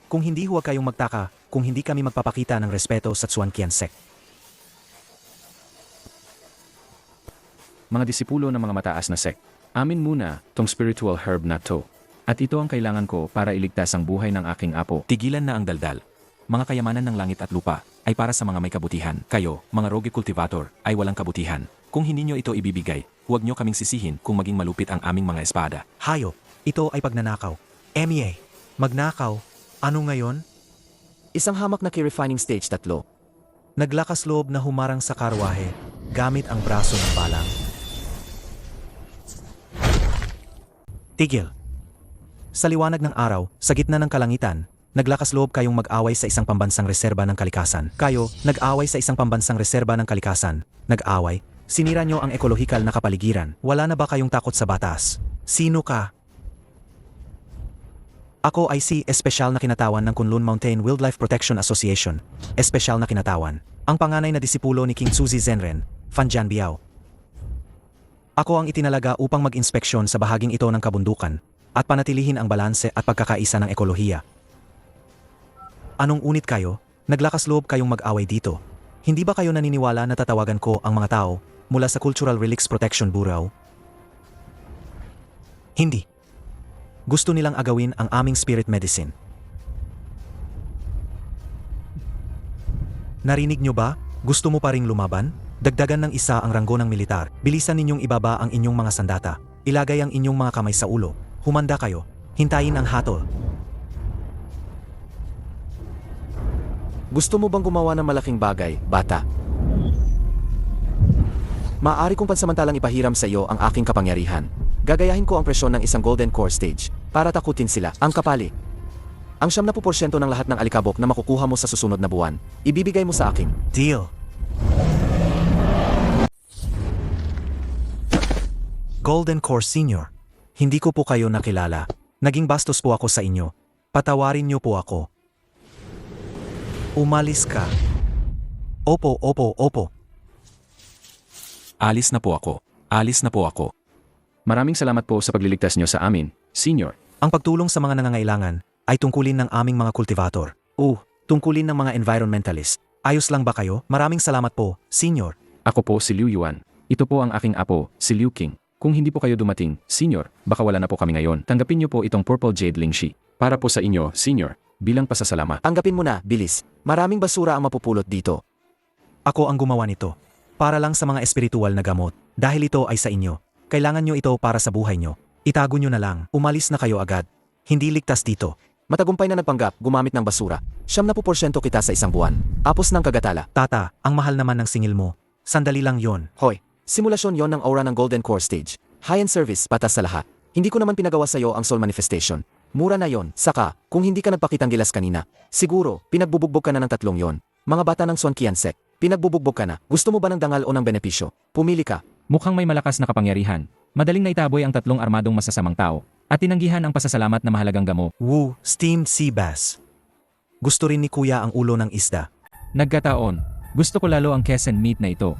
Kung hindi, huwag kayong magtaka kung hindi kami magpapakita ng respeto sa Tsuan Qian Sect. Mga disipulo ng mga mataas na sect, amin muna tong spiritual herb na to. At ito ang kailangan ko para iligtas ang buhay ng aking apo. Tigilan na ang daldal. Mga kayamanan ng langit at lupa ay para sa mga may kabutihan. Kayo, mga rogue cultivator, ay walang kabutihan. Kung hindi nyo ito ibibigay, huwag nyo kaming sisihin kung maging malupit ang aming mga espada. Hayop, ito ay pagnanakaw. MEA, magnakaw. Ano ngayon? Isang hamak na key-refining stage 3. Naglakas loob na humarang sa karwahe, gamit ang braso ng balang. Tigil. Sa liwanag ng araw, sa gitna ng kalangitan, naglakas loob kayong mag-away sa isang pambansang reserba ng kalikasan. Kayo, nag-away sa isang pambansang reserba ng kalikasan. Nag-away, sinira nyo ang ekolohikal na kapaligiran. Wala na ba kayong takot sa batas? Sino ka? Ako ay si espesyal na kinatawan ng Kunlun Mountain Wildlife Protection Association. Espesyal na kinatawan. Ang panganay na disipulo ni King Suzy Zenren, Fan Jianbiao. Ako ang itinalaga upang mag-inspeksyon sa bahaging ito ng kabundukan at panatilihin ang balanse at pagkakaisa ng ekolohiya. Anong unit kayo? Naglakas loob kayong mag-away dito. Hindi ba kayo naniniwala na tatawagan ko ang mga tao mula sa Cultural Relics Protection Bureau? Hindi. Gusto nilang agawin ang aming spirit medicine. Narinig nyo ba? Gusto mo pa ring lumaban? Dagdagan ng isa ang ranggo ng militar. Bilisan ninyong ibaba ang inyong mga sandata. Ilagay ang inyong mga kamay sa ulo. Humanda kayo. Hintayin ang hatol. Gusto mo bang gumawa ng malaking bagay, bata? Maaari kong pansamantalang ipahiram sa iyo ang aking kapangyarihan. Gagayahin ko ang presyon ng isang Golden Core stage para takutin sila. Ang kapali. Ang 70% ng lahat ng alikabok na makukuha mo sa susunod na buwan, ibibigay mo sa akin. Deal. Golden Core Senior. Hindi ko po kayo nakilala. Naging bastos po ako sa inyo. Patawarin niyo po ako. Umalis ka. Opo. Alis na po ako. Alis na po ako. Maraming salamat po sa pagliligtas nyo sa amin, Senior. Ang pagtulong sa mga nangangailangan ay tungkulin ng aming mga kultivator. Tungkulin ng mga environmentalist. Ayos lang ba kayo? Maraming salamat po, Senior. Ako po si Liu Yuan. Ito po ang aking apo, si Liu Qing. Kung hindi po kayo dumating, Senior, baka wala na po kami ngayon. Tanggapin niyo po itong Purple Jade Lingxi. Para po sa inyo, Senior, bilang pasasalamat. Tanggapin mo na, bilis. Maraming basura ang mapupulot dito. Ako ang gumawa nito. Para lang sa mga espiritual na gamot. Dahil ito ay sa inyo. Kailangan nyo ito para sa buhay nyo. Itago nyo na lang. Umalis na kayo agad. Hindi ligtas dito. Matagumpay na nagpanggap, gumamit ng basura. 70% kita sa isang buwan. Apos ng kagatala. Tata, ang mahal naman ng singil mo. Sandali lang yon. Hoy, simulasyon yon ng aura ng Golden Core Stage. High-end service, patas sa lahat. Hindi ko naman pinagawa sa'yo ang Soul Manifestation. Mura na yon. Saka, kung hindi ka nagpakitang gilas kanina, siguro, pinagbubugbog ka na ng 3 yon. Mga bata ng Swan Kiansek, pinagbubugbog ka na. Gusto mo ba ng dangal o ng benepisyo? Pumili ka. Mukhang may malakas na kapangyarihan. Madaling naitaboy ang 3 armadong masasamang tao at tinanggihan ang pasasalamat na mahalagang gamo. Steamed sea bass. Gusto rin ni Kuya ang ulo ng isda. Nagkataon, gusto ko lalo ang Quezon meat na ito.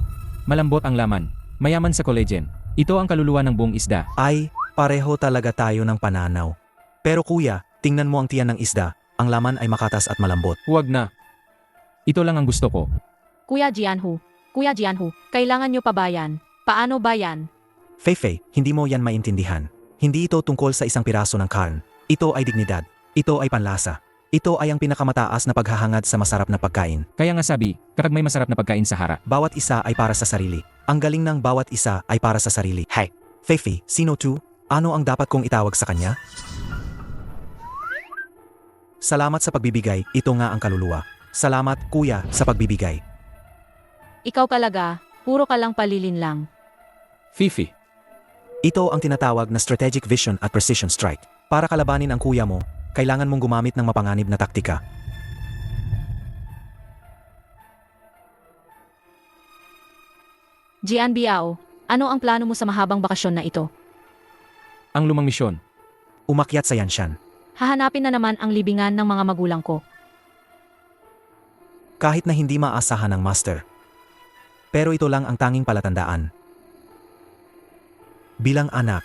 Malambot ang laman, mayaman sa collagen. Ito ang kaluluwa ng buong isda. Ay, pareho talaga tayo ng pananaw. Pero Kuya, tingnan mo ang tiyan ng isda. Ang laman ay makatas at malambot. Huwag na. Ito lang ang gusto ko. Kuya Jianhu, kailangan nyo pa ba yan? Paano ba yan? Feifei, hindi mo yan maintindihan. Hindi ito tungkol sa isang piraso ng karn. Ito ay dignidad. Ito ay panlasa. Ito ay ang pinakamataas na paghahangad sa masarap na pagkain. Kaya nga sabi, kapag may masarap na pagkain sa harap, Bawat isa ay para sa sarili. Ang galing ng bawat isa ay para sa sarili. Hey, Feifei, sino tu? Ano ang dapat kong itawag sa kanya? Salamat sa pagbibigay, ito nga ang kaluluwa. Salamat, Kuya, sa pagbibigay. Ikaw talaga, puro ka lang palilin lang. Fifi, Ito ang tinatawag na strategic vision at precision strike. Para kalabanin ang kuya mo, kailangan mong gumamit ng mapanganib na taktika. Jianbiao, ano ang plano mo sa mahabang bakasyon na ito? ang lumang misyon. Umakyat sa Yanshan. Hahanapin na naman ang libingan ng mga magulang ko. Kahit na hindi maasahan ng master. Pero ito lang ang tanging palatandaan. Bilang anak,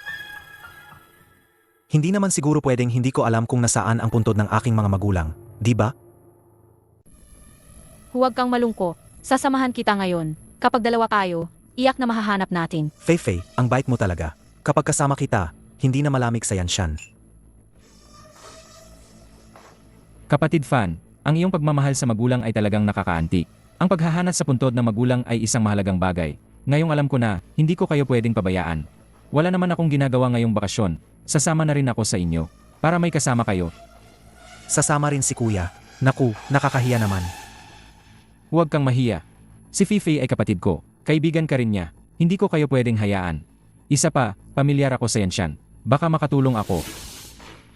hindi naman siguro pwedeng hindi ko alam kung nasaan ang puntod ng aking mga magulang, di ba? Huwag kang malungkot. Sasamahan kita ngayon. Kapag dalawa kayo, iyak na mahahanap natin. Feifei, ang bait mo talaga. Kapag kasama kita, hindi na malamig sa Yanshan. Kapatid Fan, ang iyong pagmamahal sa magulang ay talagang nakakaantik. Ang paghahanap sa puntod ng magulang ay isang mahalagang bagay. Ngayong alam ko na, hindi ko kayo pwedeng pabayaan. Wala naman akong ginagawa ngayong bakasyon. Sasama na rin ako sa inyo. Para may kasama kayo. Sasama rin si kuya. Naku, nakakahiya naman. Huwag kang mahiya. Si Fifi ay kapatid ko. Kaibigan ka rin niya. Hindi ko kayo pwedeng hayaan. Isa pa, pamilyar ako sa Yanshan. Baka makatulong ako.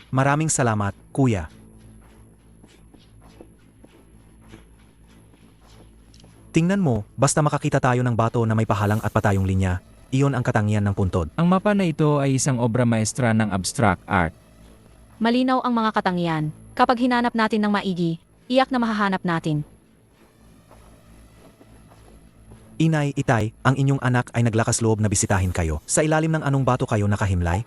Maraming salamat, kuya. Tingnan mo, basta makakita tayo ng bato na may pahalang at patayong linya, iyon ang katangian ng puntod. Ang mapa na ito ay isang obra maestra ng abstract art. Malinaw ang mga katangian. Kapag hinanap natin ng maigi, iyak na mahahanap natin. Inay, Itay, ang inyong anak ay naglakas loob na bisitahin kayo. Sa ilalim ng anong bato kayo nakahimlay?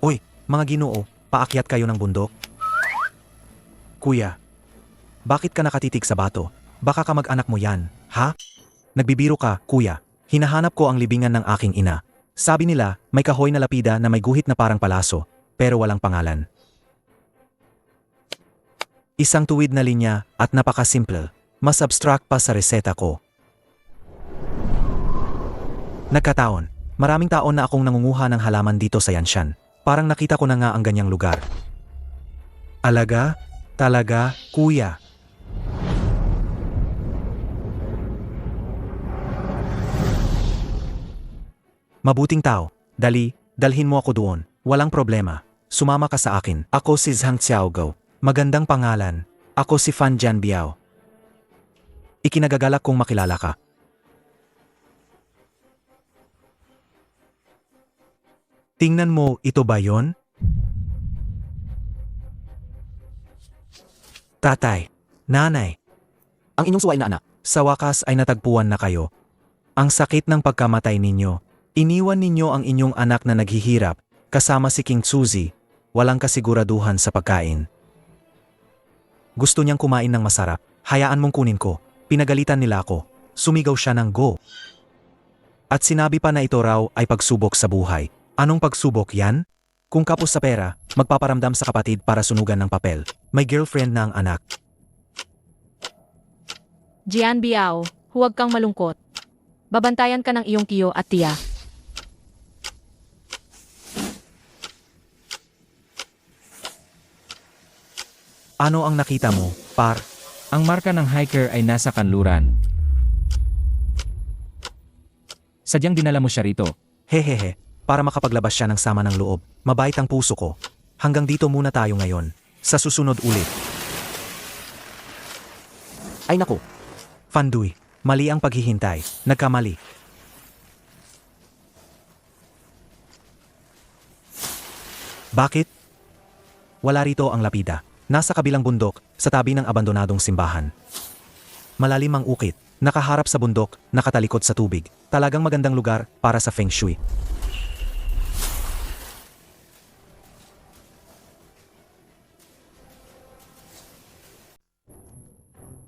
Uy, mga Ginoo, paakyat kayo ng bundok? Kuya, bakit ka nakatitig sa bato? Baka kamag-anak mo yan, ha? Nagbibiro ka, kuya. Hinahanap ko ang libingan ng aking ina. Sabi nila, may kahoy na lapida na may guhit na parang palaso, pero walang pangalan. Isang tuwid na linya at napakasimple. Mas abstract pa sa reseta ko. Nagkataon, maraming taon na akong nangunguha ng halaman dito sa Yanshan. Parang nakita ko na nga ang ganyang lugar. Alaga? Talaga, kuya? Mabuting tao. Dalhin mo ako doon. Walang problema. Sumama ka sa akin. Ako si Zhang Xiaogao. Magandang pangalan. Ako si Fan Jianbiao. Ikinagagalak kong makilala ka. Tingnan mo, ito ba yon? Tatay, nanay, Ang inyong suway na anak. sa wakas ay natagpuan na kayo. Ang sakit ng pagkamatay ninyo. Iniwan ninyo ang inyong anak na naghihirap, kasama si King Suzy, walang kasiguraduhan sa pagkain. Gusto niyang kumain ng masarap, hayaan mong kunin ko. Pinagalitan nila ako. Sumigaw siya ng go. At sinabi pa na ito raw ay pagsubok sa buhay. Anong pagsubok yan? Kung kapos sa pera, magpaparamdam sa kapatid para sunugan ng papel. May girlfriend na ang anak. Jianbiao, huwag kang malungkot. Babantayan ka ng iyong tiyo at tiya. Ano ang nakita mo, par? Ang marka ng hiker ay nasa kanluran. Sadyang dinala mo siya rito. Hehehe, para makapaglabas siya ng sama ng loob. Mabait ang puso ko. Hanggang dito muna tayo ngayon. Sa susunod ulit. Ay naku, Fanduy, mali ang paghihintay. Nagkamali. Bakit? Wala rito ang lapida. Nasa kabilang bundok, sa tabi ng abandonadong simbahan. Malalim ang ukit, nakaharap sa bundok, nakatalikod sa tubig. Talagang magandang lugar para sa Feng Shui.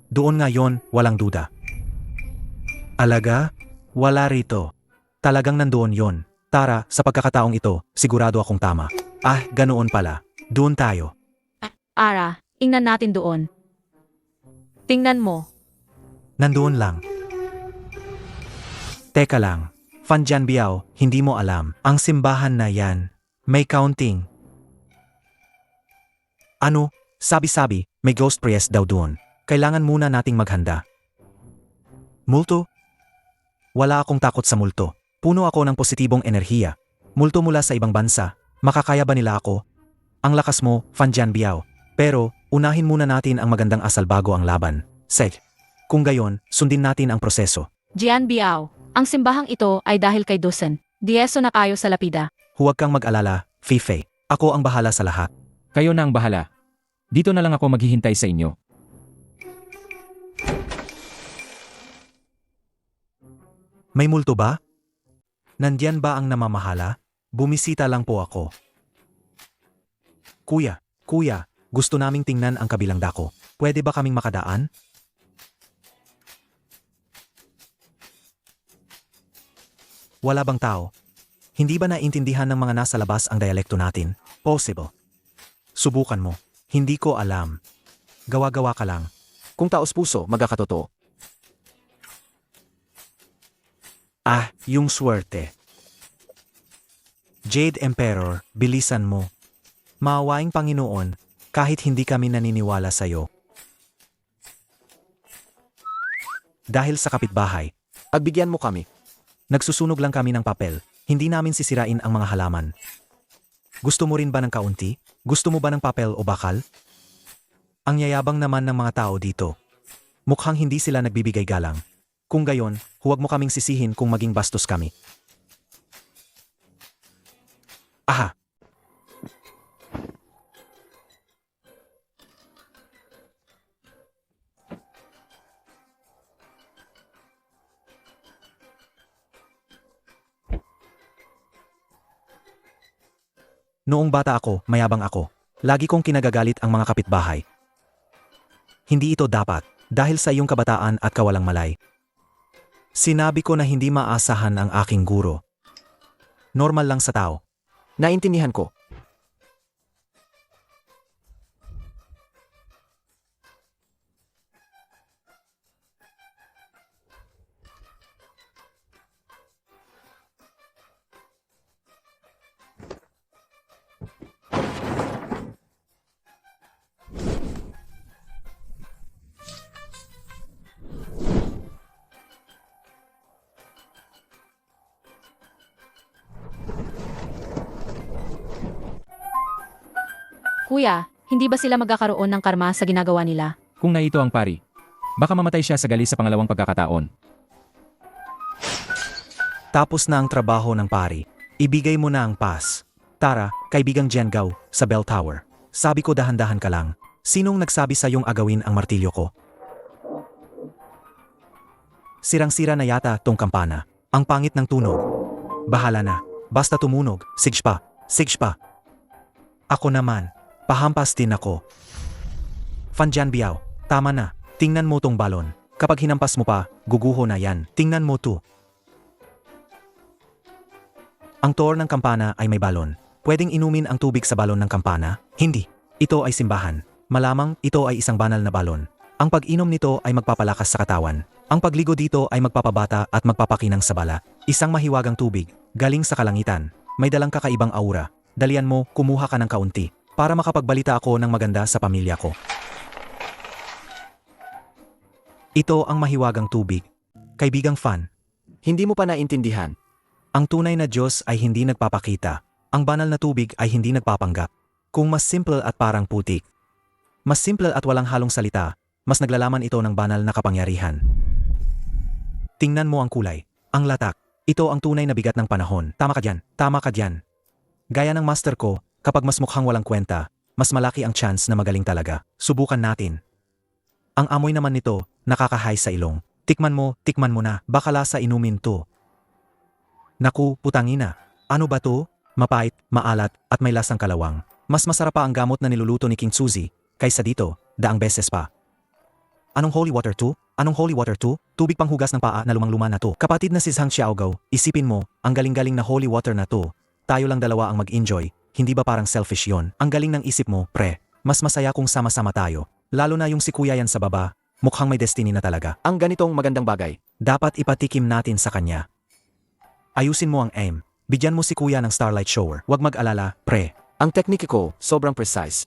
Doon nga yon, walang duda. Alaga? Wala rito. Talagang nandoon yon. Tara, sa pagkakataong ito, sigurado akong tama. Ah, ganoon pala. Doon tayo. Ara, ingnan natin doon. Tingnan mo. Nandoon lang. Teka lang. Fan Jianbiao, hindi mo alam. Ang simbahan na yan. May counting. Ano? Sabi-sabi, may ghost priest daw doon. Kailangan muna nating maghanda. Multo? Wala akong takot sa multo. Puno ako ng positibong enerhiya. Multo mula sa ibang bansa. Makakaya ba nila ako? Ang lakas mo, Fan Jianbiao. Pero, unahin muna natin ang magandang asal bago ang laban. Seth, kung gayon, sundin natin ang proseso. Jianbiao, ang simbahang ito ay dahil kay Dusan. Dieso na kayo sa lapida. Huwag kang mag-alala, Fei. Ako ang bahala sa lahat. Kayo na ang bahala. Dito na lang ako maghihintay sa inyo. May multo ba? Nandyan ba ang namamahala? Bumisita lang po ako. Kuya, gusto naming tingnan ang kabilang dako. Pwede ba kaming makadaan? Wala bang tao? Hindi ba naintindihan ng mga nasa labas ang dialekto natin? Possible. Subukan mo. Hindi ko alam. Gawa-gawa ka lang. kung taos puso, magkakatotoo. Ah, yung swerte. Jade Emperor, bilisan mo. Maawaing Panginoon, kahit hindi kami naniniwala sa'yo. Dahil sa kapitbahay, Pagbigyan mo kami. Nagsusunog lang kami ng papel. Hindi namin sisirain ang mga halaman. Gusto mo rin ba ng kaunti? Gusto mo ba ng papel o bakal? Ang yayabang naman ng mga tao dito. Mukhang hindi sila nagbibigay galang. Kung gayon, huwag mo kaming sisihin kung maging bastos kami. Aha! Noong bata ako, mayabang ako. Lagi kong kinagagalit ang mga kapitbahay. Hindi ito dapat, dahil sa iyong kabataan at kawalang malay. Sinabi ko na hindi maasahan ang aking guro. Normal lang sa tao. Naintindihan ko. Kuya, hindi ba sila magkakaroon ng karma sa ginagawa nila? Kung na ito ang pari, baka mamatay siya sa gali sa pangalawang pagkakataon. Tapos na ang trabaho ng pari. Ibigay mo na ang pass. Tara, kaibigang Jengao, sa bell tower. Sabi ko dahan-dahan ka lang. Sinong nagsabi sa iyong agawin ang martilyo ko? Sirang-sira na yata tong kampana. Ang pangit ng tunog. Bahala na. Basta tumunog, sige pa, sige pa. Ako naman, pahampas din ako. Fanjan Biao, tama na. Tingnan mo tong balon. Kapag hinampas mo pa, guguho na yan. Tingnan mo to. Ang tower ng kampana ay may balon. Pwedeng inumin ang tubig sa balon ng kampana? Hindi. Ito ay simbahan. Malamang ito ay isang banal na balon. Ang pag-inom nito ay magpapalakas sa katawan. Ang pagligo dito ay magpapabata at magpapakinang sa bala. Isang mahiwagang tubig, galing sa kalangitan. May dalang kakaibang aura. Dalian mo, kumuha ka ng kaunti. Para makapagbalita ako ng maganda sa pamilya ko. Ito ang mahiwagang tubig. Kaibigang Fan. Hindi mo pa naintindihan. Ang tunay na Diyos ay hindi nagpapakita. Ang banal na tubig ay hindi nagpapanggap. Kung mas simple at parang putik. Mas simple at walang halong salita, mas naglalaman ito ng banal na kapangyarihan. Tingnan mo ang kulay. Ang latak. Ito ang tunay na bigat ng panahon. Tama ka dyan. Tama ka dyan. Gaya ng master ko, kapag mas mukhang walang kwenta, mas malaki ang chance na magaling talaga. Subukan natin. Ang amoy naman nito, nakakahay sa ilong. Tikman mo na. Baka lasa inumin to. Naku, putangina. Ano ba to? Mapait, maalat, at may lasang kalawang. Mas masarap pa ang gamot na niluluto ni King Suzy, kaysa dito, daang beses pa. Anong holy water to? Anong holy water to? Tubig panghugas ng paa na lumang-luma na to. Kapatid na si Zhang Xiaogao, isipin mo, ang galing-galing na holy water na to. Tayo lang dalawa ang mag-enjoy, hindi ba parang selfish yon? Ang galing ng isip mo, pre. Mas masaya kung sama-sama tayo. Lalo na yung si kuya yan sa baba, mukhang may destiny na talaga. Ang ganitong magandang bagay. Dapat ipatikim natin sa kanya. Ayusin mo ang aim. Bigyan mo si kuya ng starlight shower. Huwag mag-alala, pre. Ang teknike ko, sobrang precise.